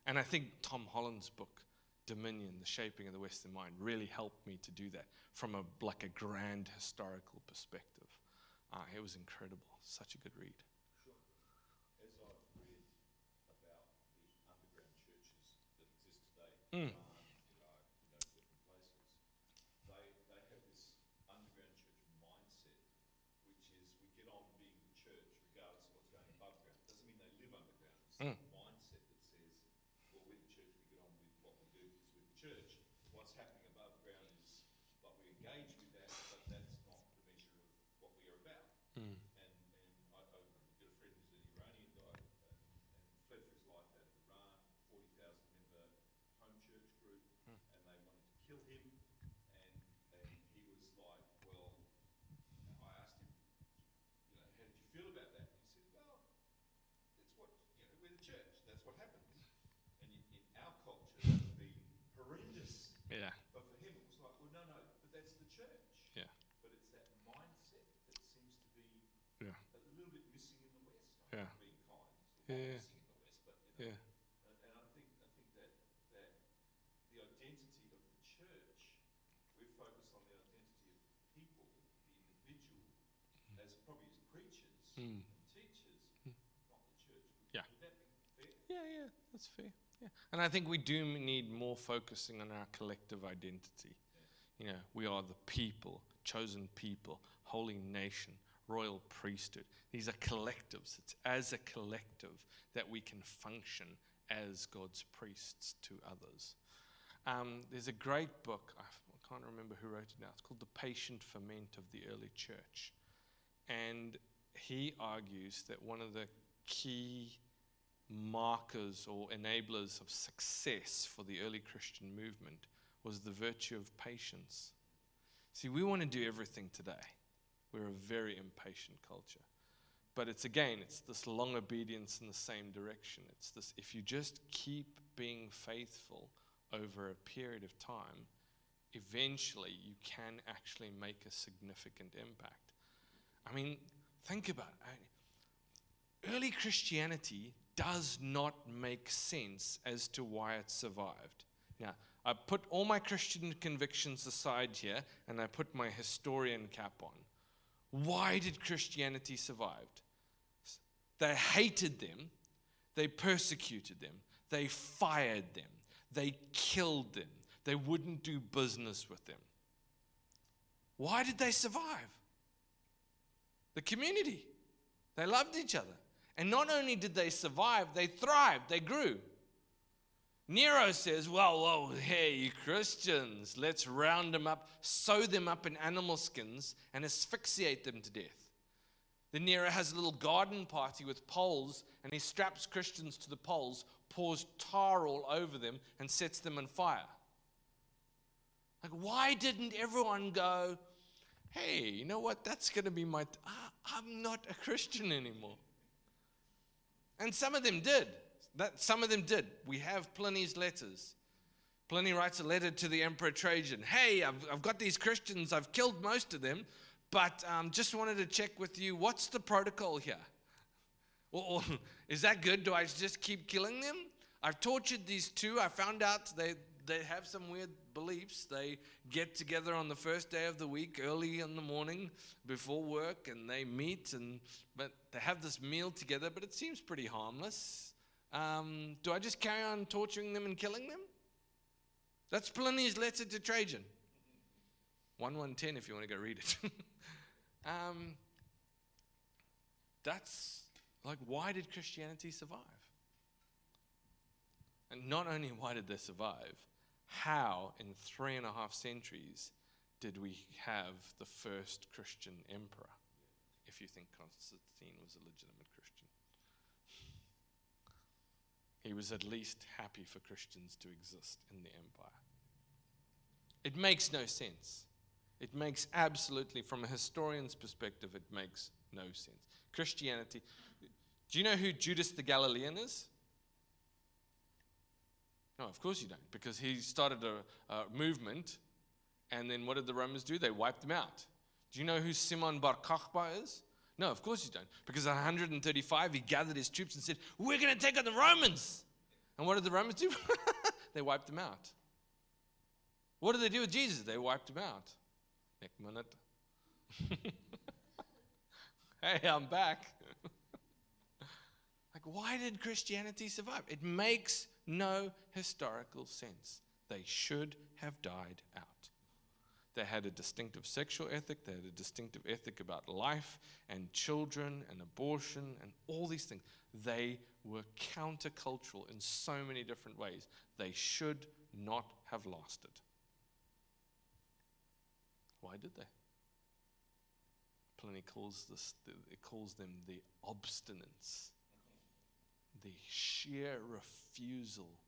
And I think Tom Holland's book, Dominion, The Shaping of the Western Mind, really helped me to do that from a grand historical perspective. It was incredible. Such a good read. Sure. As I've read about the underground churches that exist today, Mm. different places, they have this underground church mindset, which is we get on being the church regardless of what's going above ground. It doesn't mean they live underground. It's Mm. the mindset that says, well, we're the church, we get on with what we do because we're the church. What's happening above ground is, like, we engage with that, but that's not the measure of what we are about. Mm. And I've got a friend who's an Iranian guy and fled for his life out of Iran, 40,000 member home church group, and they wanted to kill him. And he was like, well, I asked him, how did you feel about that? And he said, well, it's what, we're the church. That's what happens. And in our culture, that would be horrendous. Yeah. But for him, it was like, well, no, but that's the church. Yeah. But it's that mindset that seems to be Yeah. a little bit missing in the West. Yeah. I'm being kind. It's Yeah. missing in the West, but Yeah. and I think that the identity of the church, we're focused on the identity of the people, the individual, as probably as preachers Mm. and teachers, not the church. Yeah. Would that be fair? Yeah, that's fair. Yeah. And I think we do need more focusing on our collective identity. We are the people, chosen people, holy nation, royal priesthood. These are collectives. It's as a collective that we can function as God's priests to others. There's a great book, I can't remember who wrote it now. It's called The Patient Ferment of the Early Church. And he argues that one of the key markers or enablers of success for the early Christian movement was the virtue of patience. See, we want to do everything today. We're a very impatient culture. But it's this long obedience in the same direction. It's this, if you just keep being faithful over a period of time, eventually you can actually make a significant impact. I mean, think about it. Early Christianity does not make sense as to why it survived. Now, I put all my Christian convictions aside here, and I put my historian cap on. Why did Christianity survive? They hated them, they persecuted them, they fired them, they killed them, they wouldn't do business with them. Why did they survive? The community. They loved each other. And not only did they survive, they thrived, they grew. Nero says, well, hey, you Christians, let's round them up, sew them up in animal skins, and asphyxiate them to death. Then Nero has a little garden party with poles, and he straps Christians to the poles, pours tar all over them, and sets them on fire. Like, why didn't everyone go, hey, you know what, that's going to be I'm not a Christian anymore. And some of them did. Some of them did. We have Pliny's letters. Pliny writes a letter to the Emperor Trajan. Hey, I've got these Christians. I've killed most of them, but just wanted to check with you. What's the protocol here? Or is that good? Do I just keep killing them? I've tortured these two. I found out they have some weird beliefs. They get together on the first day of the week, early in the morning, before work, and they meet, but they have this meal together, but it seems pretty harmless. Do I just carry on torturing them and killing them? That's Pliny's letter to Trajan. 1:10 if you want to go read it. That's like, why did Christianity survive? And not only why did they survive, how in 3.5 centuries did we have the first Christian emperor, if you think Constantine was a legitimate Christian? He was at least happy for Christians to exist in the empire. It makes no sense. It makes absolutely, from a historian's perspective, it makes no sense. Christianity. Do you know who Judas the Galilean is? No, of course you don't, because he started a movement, and then what did the Romans do? They wiped him out. Do you know who Simon Bar Kokhba is? No, of course you don't, because at 135 he gathered his troops and said, we're going to take on the Romans. And what did the Romans do? They wiped him out. What did they do with Jesus? They wiped him out. Next minute. Hey, I'm back. Like, why did Christianity survive? It makes no historical sense. They should have died out. They had a distinctive sexual ethic. They had a distinctive ethic about life and children and abortion and all these things. They were countercultural in so many different ways. They should not have lasted. Why did they? Pliny calls them the obstinance, the sheer refusal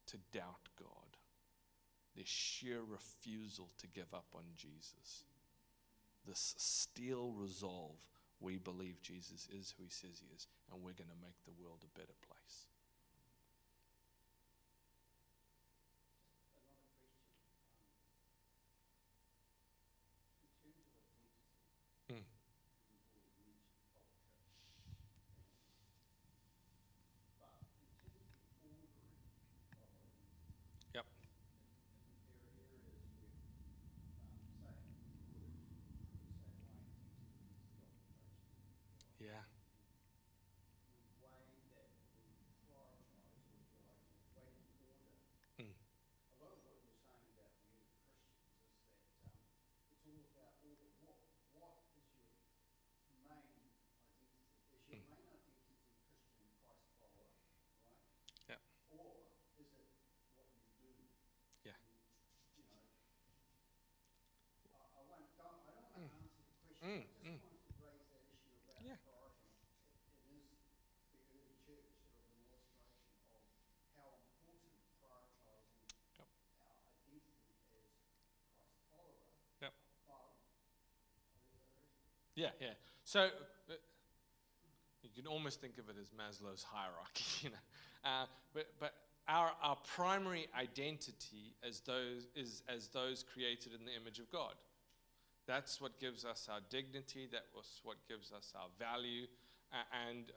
to doubt God. The sheer refusal to give up on Jesus. This steel resolve, we believe Jesus is who he says he is, and we're going to make the world a better place. Just another question. In terms of identity, we've already mentioned culture. But in terms of the ordering of identity, Yep. there are areas where, say, we could say my identity is the occupation. Yeah. The way that we prioritize, or if you like, the way we order. A lot of what you're saying about the early Christians is that it's all about order. What is your main identity? Is your main identity Christian Christ follower, right? Yeah. Or is it what you do? Yeah. You know, I don't want to answer the question. I just want to raise that issue about Yeah. priority. It is Yeah, yeah. So you can almost think of it as Maslow's hierarchy, you know. But our primary identity as those created in the image of God. That's what gives us our dignity. That was what gives us our value. And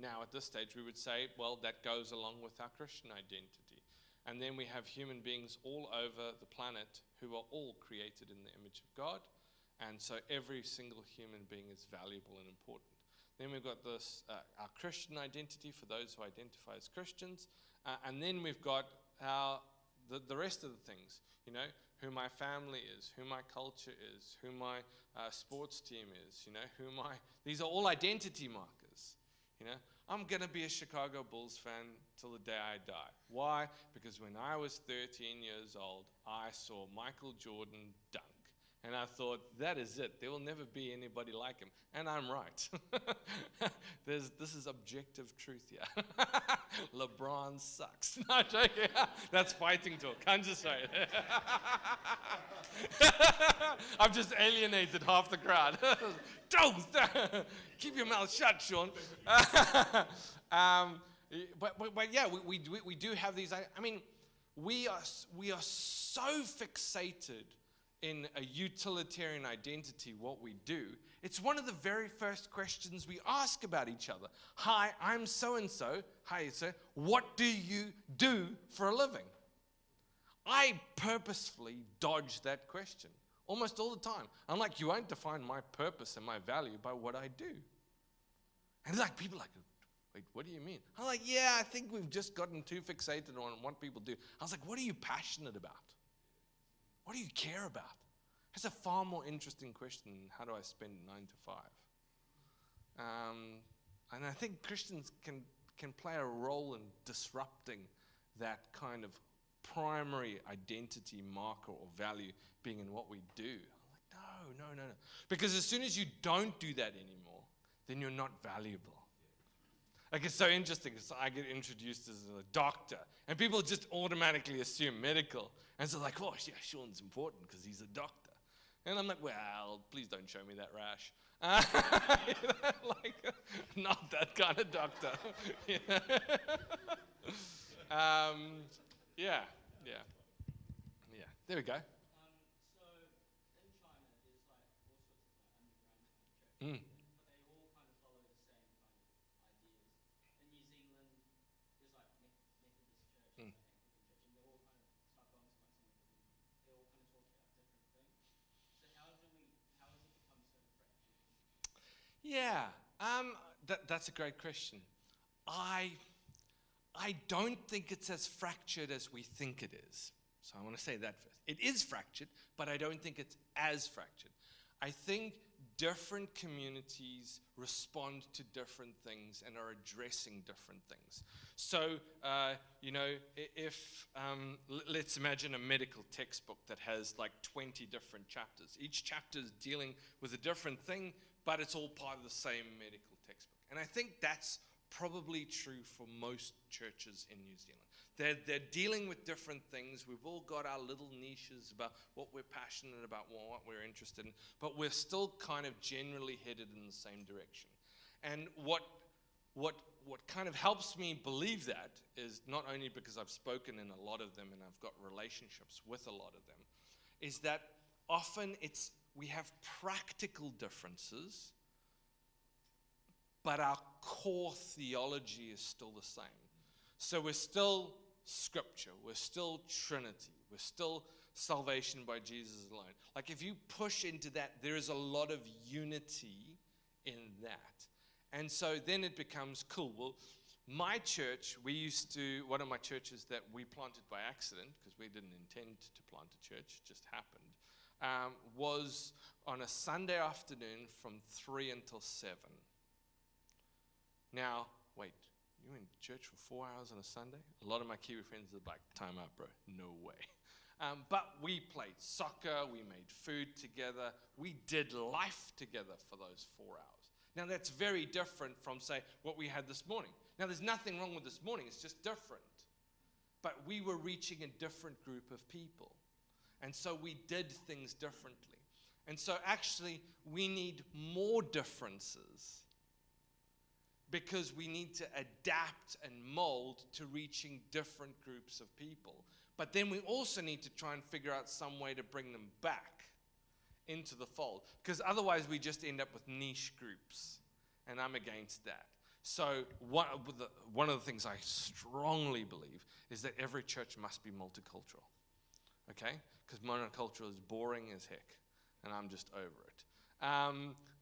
now at this stage we would say, well, that goes along with our Christian identity. And then we have human beings all over the planet who are all created in the image of God. And so every single human being is valuable and important. Then we've got this, our Christian identity for those who identify as Christians. And then we've got the rest of the things, you know, who my family is, who my culture is, who my sports team is, you know, these are all identity markers. You know, I'm going to be a Chicago Bulls fan till the day I die. Why? Because when I was 13 years old, I saw Michael Jordan dunk. And I thought, that is it. There will never be anybody like him. And I'm right. This is objective truth here. LeBron sucks. No, I'm joking. That's fighting talk. I'm just sorry. I've just alienated half the crowd. Don't! Keep your mouth shut, Sean. But yeah, we do have these. I mean, we are so fixated in a utilitarian identity, what we do. It's one of the very first questions we ask about each other. Hi, I'm so-and-so. Hi, sir. What do you do for a living? I purposefully dodge that question almost all the time. I'm like, you won't define my purpose and my value by what I do. And like people are like, wait, what do you mean? I'm like, yeah, I think we've just gotten too fixated on what people do. I was like, what are you passionate about? What do you care about? It's a far more interesting question than how do I spend 9 to 5? And I think Christians can play a role in disrupting that kind of primary identity marker or value being in what we do. I'm like, no. Because as soon as you don't do that anymore, then you're not valuable. Like, it's so interesting because I get introduced as a doctor, and people just automatically assume medical. And so like, oh, yeah, Sean's important because he's a doctor. And I'm like, well, please don't show me that rash. Like, not that kind of doctor. Yeah. There we go. So in China, there's like all sorts of like underground kind of churches, but they all kind of follow the same kind of ideas. In New Zealand, there's like Methodist church, there's like Anglican church, and they're all kind of stuck on to like something. They all kind of talk about different things. So how has it become so fractured? Yeah, that's a great question. I don't think it's as fractured as we think it is. So I want to say that first. It is fractured, but I don't think it's as fractured. I think different communities respond to different things and are addressing different things. So, if let's imagine a medical textbook that has like 20 different chapters. Each chapter is dealing with a different thing, but it's all part of the same medical textbook. And I think that's probably true for most churches in New Zealand. They're dealing with different things. We've all got our little niches about what we're passionate about, what we're interested in, but we're still kind of generally headed in the same direction. And what kind of helps me believe that is not only because I've spoken in a lot of them and I've got relationships with a lot of them, is that often we have practical differences, but our core theology is still the same. So we're still Scripture, we're still Trinity, we're still salvation by Jesus alone. Like if you push into that, there is a lot of unity in that. And so then it becomes cool. Well, my church, one of my churches that we planted by accident, because we didn't intend to plant a church, it just happened, was on a Sunday afternoon from 3 until 7. Now, wait, you went to church for 4 hours on a Sunday? A lot of my Kiwi friends are like, time out, bro, no way. But we played soccer, we made food together, we did life together for those 4 hours. Now, that's very different from, say, what we had this morning. Now, there's nothing wrong with this morning, it's just different. But we were reaching a different group of people. And so we did things differently. And so actually, we need more differences because we need to adapt and mold to reaching different groups of people. But then we also need to try and figure out some way to bring them back into the fold, because otherwise we just end up with niche groups, and I'm against that. So one of the things I strongly believe is that every church must be multicultural, okay? Because monocultural is boring as heck, and I'm just over it.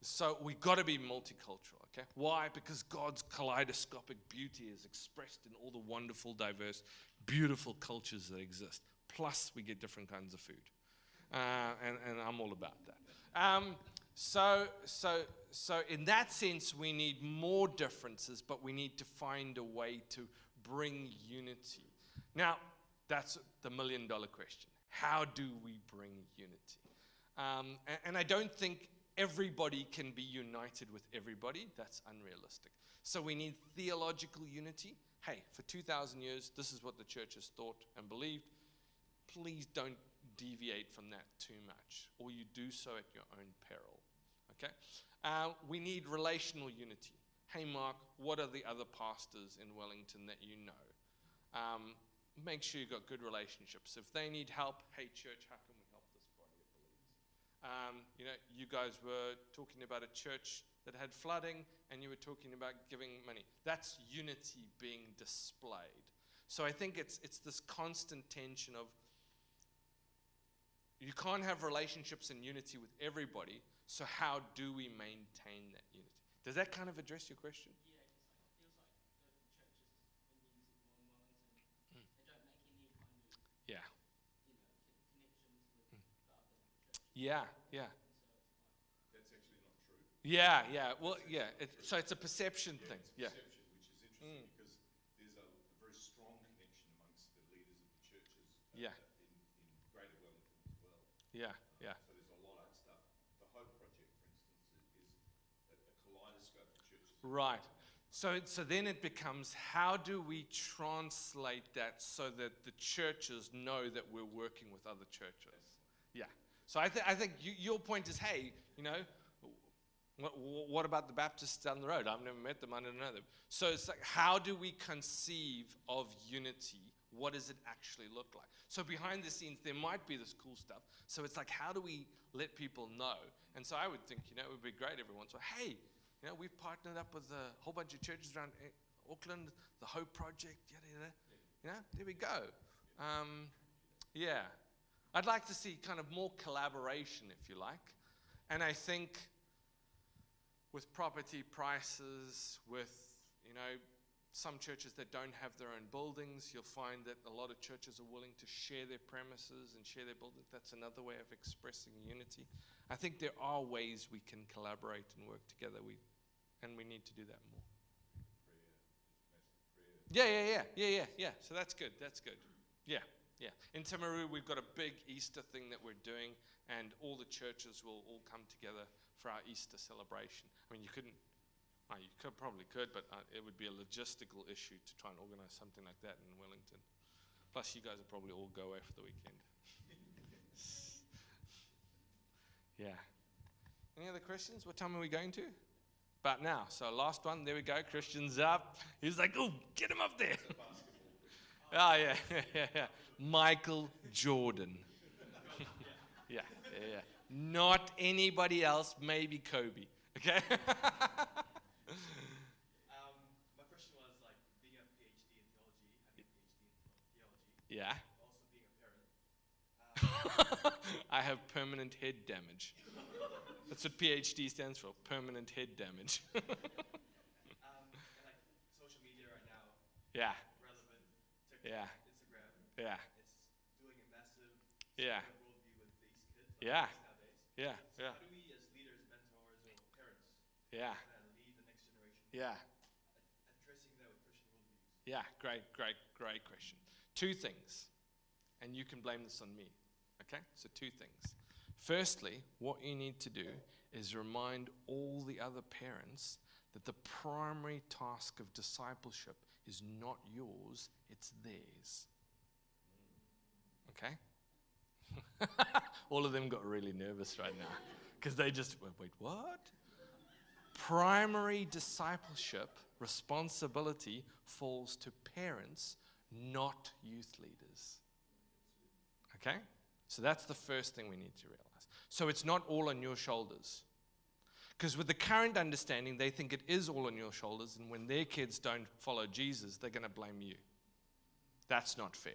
So we've got to be multicultural, okay? Why? Because God's kaleidoscopic beauty is expressed in all the wonderful, diverse, beautiful cultures that exist. Plus, we get different kinds of food. And I'm all about that. So in that sense, we need more differences, but we need to find a way to bring unity. Now, that's the million-dollar question. How do we bring unity? And I don't think everybody can be united with everybody. That's unrealistic. So we need theological unity. Hey, for 2,000 years, this is what the church has thought and believed. Please don't deviate from that too much, or you do so at your own peril. Okay? We need relational unity. Hey, Mark, what are the other pastors in Wellington that you know? Make sure you've got good relationships. If they need help, hey, church, how can we help this body of believers? You guys were talking about a church that had flooding, and you were talking about giving money. That's unity being displayed. So I think it's this constant tension of, you can't have relationships and unity with everybody, so how do we maintain that unity? Does that kind of address your question? Yeah, because it feels like the churches when you use it more in Wellington, they don't make any kind of Yeah. Connections with the other churches. Yeah, yeah. And so it's quite. That's actually not true. Yeah. Well, yeah. So it's a perception thing. It's a Yeah. perception, which is interesting because there's a very strong connection amongst the leaders of the churches Yeah. in Greater Wellington as well. Yeah. So there's a lot of stuff. The Hope Project, for instance, is a kaleidoscope of churches. Right. So then it becomes, how do we translate that so that the churches know that we're working with other churches? Yeah. So I think your point is, hey, what about the Baptists down the road? I've never met them, I don't know them. So it's like, how do we conceive of unity? What does it actually look like? So behind the scenes, there might be this cool stuff. So it's like, how do we let people know? And so I would think, it would be great every once in a while. Hey, we've partnered up with a whole bunch of churches around Auckland, the Hope Project, yada. There we go. Yeah. I'd like to see kind of more collaboration, if you like. And I think with property prices, with, some churches that don't have their own buildings, you'll find that a lot of churches are willing to share their premises and share their buildings. That's another way of expressing unity. I think there are ways we can collaborate and work together, and we need to do that more. Yeah. So that's good. Yeah. In Timaru, we've got a big Easter thing that we're doing, and all the churches will all come together for our Easter celebration. I mean, you probably could, but it would be a logistical issue to try and organize something like that in Wellington. Plus, you guys will probably all go away for the weekend. Yeah. Any other questions? What time are we going to? About now. So last one. There we go. Christian's up. He's like, oh, get him up there. Oh, yeah. Michael Jordan. Yeah. Not anybody else, maybe Kobe. Okay? My question was like being a PhD in theology, having a PhD in theology, Yeah. also being a parent. I have permanent head damage. That's what PhD stands for, permanent head damage. And like social media right now, Yeah. relevant, TikTok, Yeah. Instagram. Yeah. It's doing a massive Yeah. worldview with these kids Yeah. nowadays. Yeah. So how do we as leaders, mentors, or parents Yeah. kind of lead the next generation? Yeah. Addressing that with Christian worldviews. Yeah, great question. Two things, and you can blame this on me, okay? So 2 things. Firstly, what you need to do is remind all the other parents that the primary task of discipleship is not yours, it's theirs. Okay? All of them got really nervous right now because they just wait, what? Primary discipleship responsibility falls to parents, not youth leaders. Okay? So that's the first thing we need to realize. So it's not all on your shoulders. Because with the current understanding, they think it is all on your shoulders, and when their kids don't follow Jesus, they're going to blame you. That's not fair.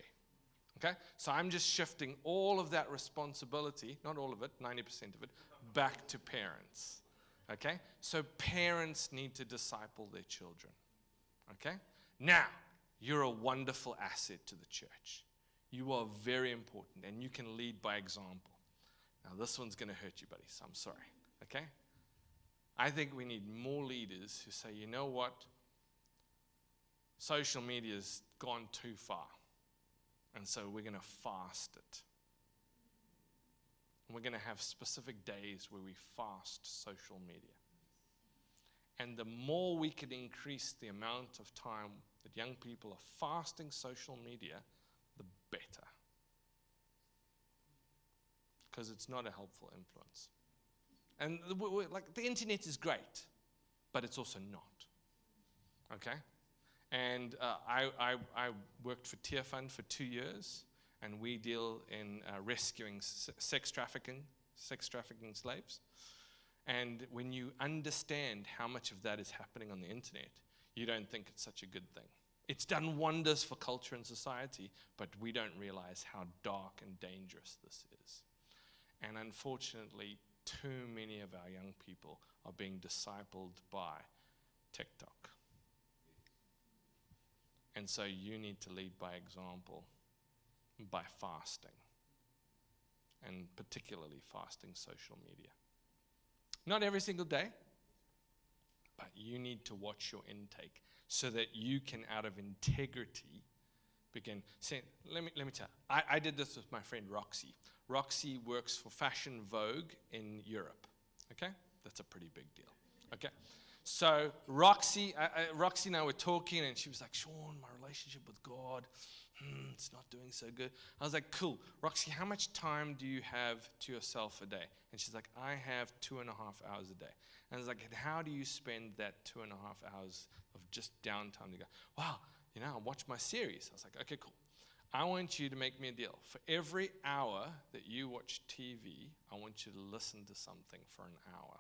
Okay? So I'm just shifting all of that responsibility, not all of it, 90% of it, back to parents. Okay? So parents need to disciple their children. Okay? Now, you're a wonderful asset to the church. You are very important, and you can lead by example. Now, this one's going to hurt you, buddy, so I'm sorry. Okay? I think we need more leaders who say, you know what? Social media's gone too far. And so we're going to fast it. And we're going to have specific days where we fast social media. And the more we can increase the amount of time that young people are fasting social media, the better. Because it's not a helpful influence. And like the internet is great, but it's also not. Okay? And I worked for Tear Fund for 2 years, and we deal in rescuing sex trafficking slaves. And when you understand how much of that is happening on the internet, you don't think it's such a good thing. It's done wonders for culture and society, but we don't realize how dark and dangerous this is. And unfortunately, too many of our young people are being discipled by TikTok. And so you need to lead by example by fasting, and particularly fasting social media. Not every single day, but you need to watch your intake so that you can, out of integrity, begin saying, let me tell you, I did this with my friend Roxy. Roxy works for Fashion Vogue in Europe. Okay? That's a pretty big deal. Okay? So Roxy and I were talking, and she was like, Sean, my relationship with God, it's not doing so good. I was like, cool. Roxy, how much time do you have to yourself a day? And she's like, I have 2.5 hours a day. And I was like, and how do you spend that 2.5 hours of just downtime to go, wow, I watch my series. I was like, okay, cool. I want you to make me a deal. For every hour that you watch TV, I want you to listen to something for an hour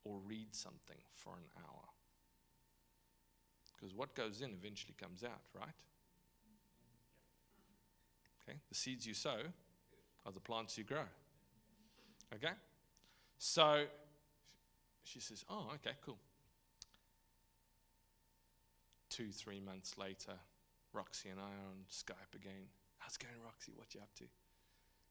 or read something for an hour. Because what goes in eventually comes out, right? Okay, the seeds you sow are the plants you grow. Okay? So she says, oh, okay, cool. 2-3 months later, Roxy and I are on Skype again. How's it going, Roxy? What you up to?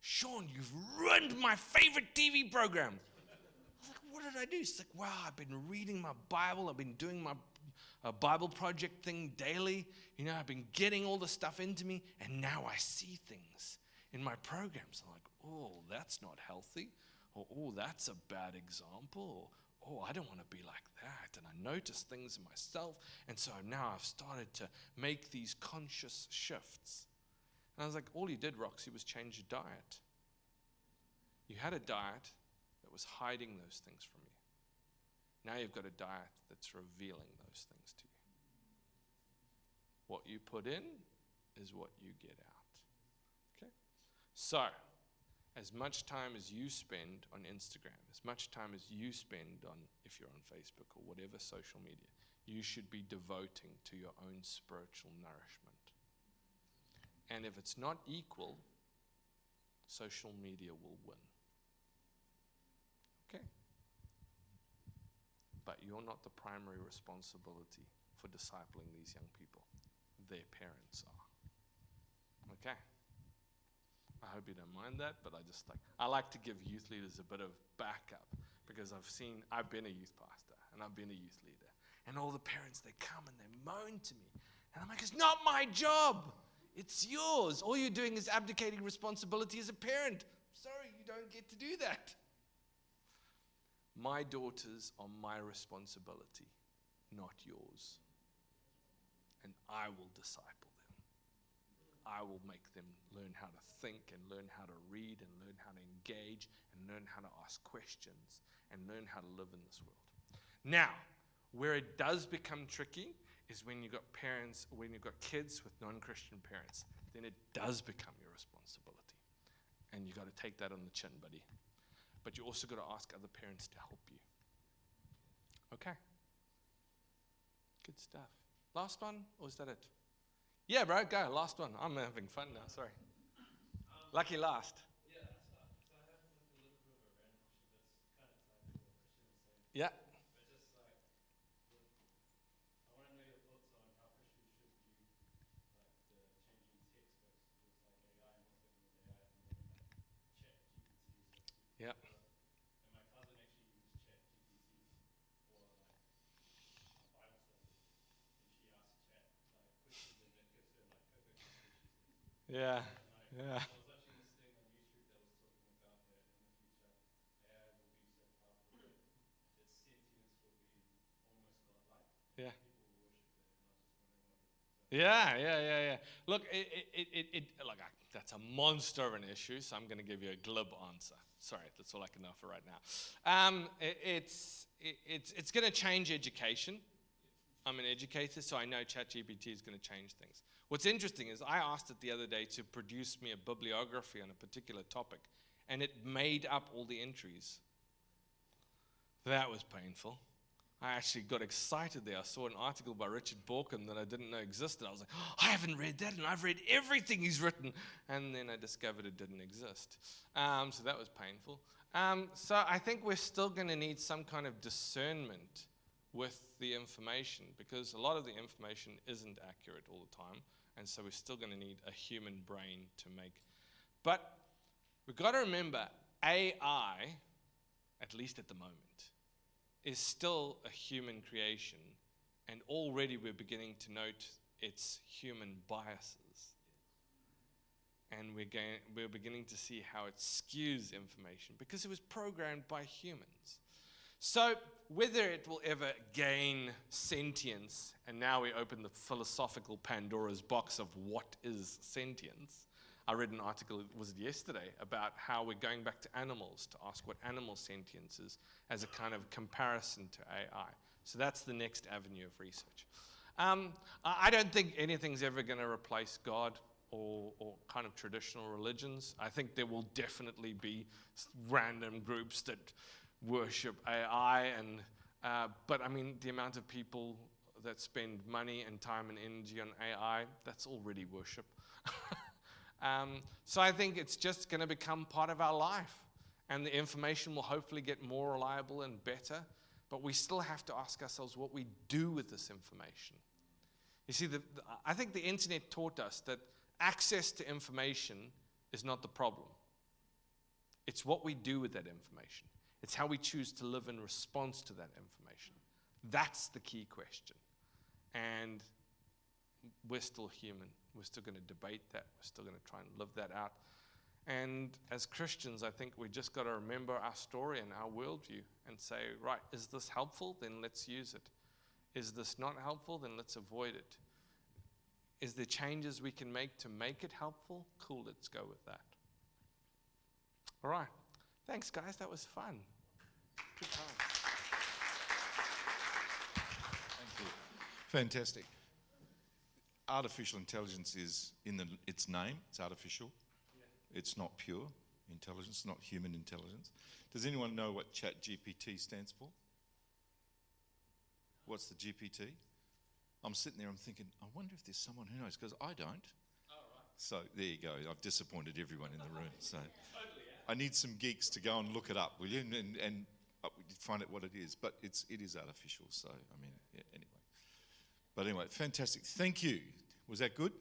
Sean, you've ruined my favorite TV program. I was like, what did I do? She's like, wow, I've been reading my Bible. I've been doing my Bible project thing daily. I've been getting all the stuff into me, and now I see things in my programs. I'm like, oh, that's not healthy. Or, oh, that's a bad example. Or, oh, I don't want to be like that. And I notice things in myself. And so now I've started to make these conscious shifts. And I was like, all you did, Roxy, was change your diet. You had a diet that was hiding those things from you. Now you've got a diet that's revealing those things to you. What you put in is what you get out. Okay? So, as much time as you spend on Instagram, as much time as you spend on, if you're on Facebook or whatever social media, you should be devoting to your own spiritual nourishment. And if it's not equal, social media will win. Okay? But you're not the primary responsibility for discipling these young people. Their parents are. Okay? I hope you don't mind that, but I like to give youth leaders a bit of backup because I've been a youth pastor and I've been a youth leader. And all the parents, they come and they moan to me. And I'm like, it's not my job. It's yours. All you're doing is abdicating responsibility as a parent. Sorry, you don't get to do that. My daughters are my responsibility, not yours. And I will disciple them. I will make them learn how to think and learn how to read and learn how to engage and learn how to ask questions and learn how to live in this world. Now, where it does become tricky is when you've got parents, when you've got kids with non-Christian parents, then it does become your responsibility. And you've got to take that on the chin, buddy. But you also got to ask other parents to help you. Okay. Good stuff. Last one, or is that it? Yeah, bro, go. Last one. I'm having fun now, sorry. Lucky last. Yeah, so I have like a little bit of a random question that's kind of tied to what Christian was saying. Yeah. But just like, I want to know your thoughts on how Christians should view like the changing tech space towards like AI and what's happening with AI at the moment, like Chat GPT is like super Yeah. popular. And my cousin actually used Chat GPT for like Bible study. And she asked Chat like questions and it gives her like perfect answers, she says. Yeah. And like, Yeah. I was watching this thing on YouTube that was talking about that in the future, AI will be so powerful that its sentience will be almost godlike. Yeah. People will worship it, and I was just wondering what your thoughts are. Yeah. Look, that's a monster of an issue, so I'm going to give you a glib answer. Sorry, that's all I can offer right now. It's going to change education. I'm an educator, so I know ChatGPT is going to change things. What's interesting is I asked it the other day to produce me a bibliography on a particular topic, and it made up all the entries. That was painful. I actually got excited there. I saw an article by Richard Borkham that I didn't know existed. I was like, oh, I haven't read that, and I've read everything he's written. And then I discovered it didn't exist. So that was painful. So I think we're still going to need some kind of discernment with the information, because a lot of the information isn't accurate all the time. And so we're still going to need a human brain to make. But we've got to remember, AI, at least at the moment, is still a human creation, and already we're beginning to note its human biases. And we're beginning to see how it skews information, because it was programmed by humans. So whether it will ever gain sentience, and now we open the philosophical Pandora's box of what is sentience. I read an article, was it yesterday, about how we're going back to animals to ask what animal sentience is as a kind of comparison to AI. So that's the next avenue of research. I don't think anything's ever going to replace God or kind of traditional religions. I think there will definitely be random groups that worship AI, but I mean, the amount of people that spend money and time and energy on AI, that's already worship. So I think it's just going to become part of our life, and the information will hopefully get more reliable and better, but we still have to ask ourselves what we do with this information. You see, I think the internet taught us that access to information is not the problem. It's what we do with that information. It's how we choose to live in response to that information. That's the key question. And we're still human. We're still going to debate that. We're still going to try and live that out. And as Christians, I think we just got to remember our story and our worldview and say, right, is this helpful? Then let's use it. Is this not helpful? Then let's avoid it. Is there changes we can make to make it helpful? Cool, let's go with that. All right. Thanks, guys. That was fun. Good time. Thank you. Fantastic. Artificial intelligence is in its name. It's artificial. Yeah. It's not pure intelligence, not human intelligence. Does anyone know what ChatGPT stands for? What's the GPT? I'm sitting there, I'm thinking, I wonder if there's someone who knows, because I don't. Oh, right. So there you go. I've disappointed everyone in the room. So Totally, yeah. I need some geeks to go and look it up, will you? And find out what it is. But it is artificial. So, I mean, yeah, anyway. But anyway, fantastic. Thank you. Was that good?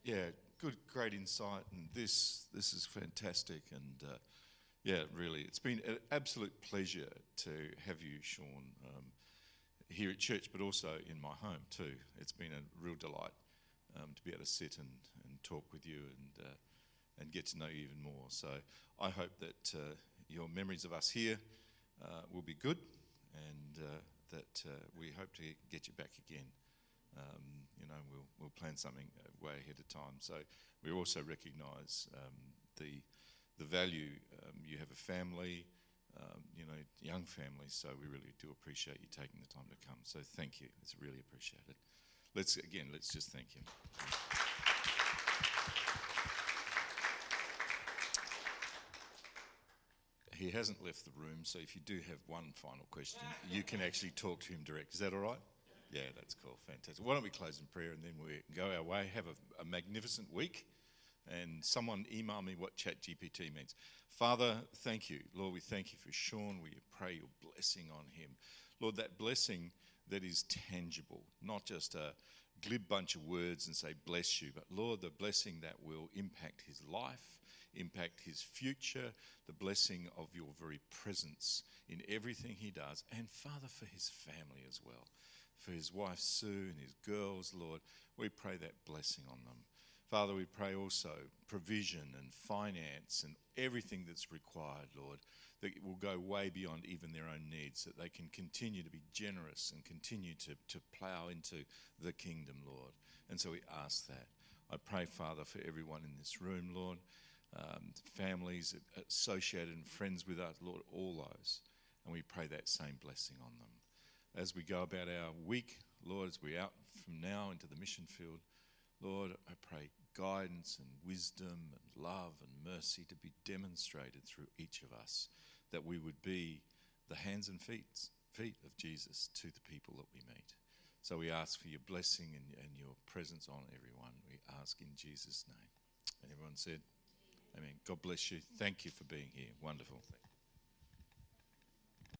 Yes. Yeah, good, great insight. And this is fantastic. And yeah, really, it's been an absolute pleasure to have you, Sean, here at church, but also in my home too. It's been a real delight to be able to sit and talk with you and get to know you even more. So I hope that your memories of us here will be good, and that we hope to get you back again We'll plan something way ahead of time. So we also recognise the value. You have a family, young families. So we really do appreciate you taking the time to come. So thank you. It's really appreciated. Let's just thank him. He hasn't left the room, so if you do have one final question, you can actually talk to him direct. Is that all right? Yeah, that's cool. Fantastic. Why don't we close in prayer and then we go our way. Have a magnificent week. And someone email me what ChatGPT means. Father, thank you. Lord, we thank you for Sean. We pray your blessing on him. Lord, that blessing that is tangible, not just a glib bunch of words and say bless you, but Lord, the blessing that will impact his life, impact his future, the blessing of your very presence in everything he does, and Father, for his family as well, for his wife Sue and his girls, Lord, we pray that blessing on them. Father, we pray also provision and finance and everything that's required, Lord, that it will go way beyond even their own needs, that they can continue to be generous and continue to plough into the kingdom, Lord. And so we ask that. I pray, Father, for everyone in this room, Lord, families associated and friends with us, Lord, all those. And we pray that same blessing on them. As we go about our week, Lord, as we're out from now into the mission field, Lord, I pray guidance and wisdom and love and mercy to be demonstrated through each of us, that we would be the hands and feet of Jesus to the people that we meet. So we ask for your blessing and your presence on everyone. We ask in Jesus' name. And everyone said, amen. God bless you. Thank you for being here. Wonderful.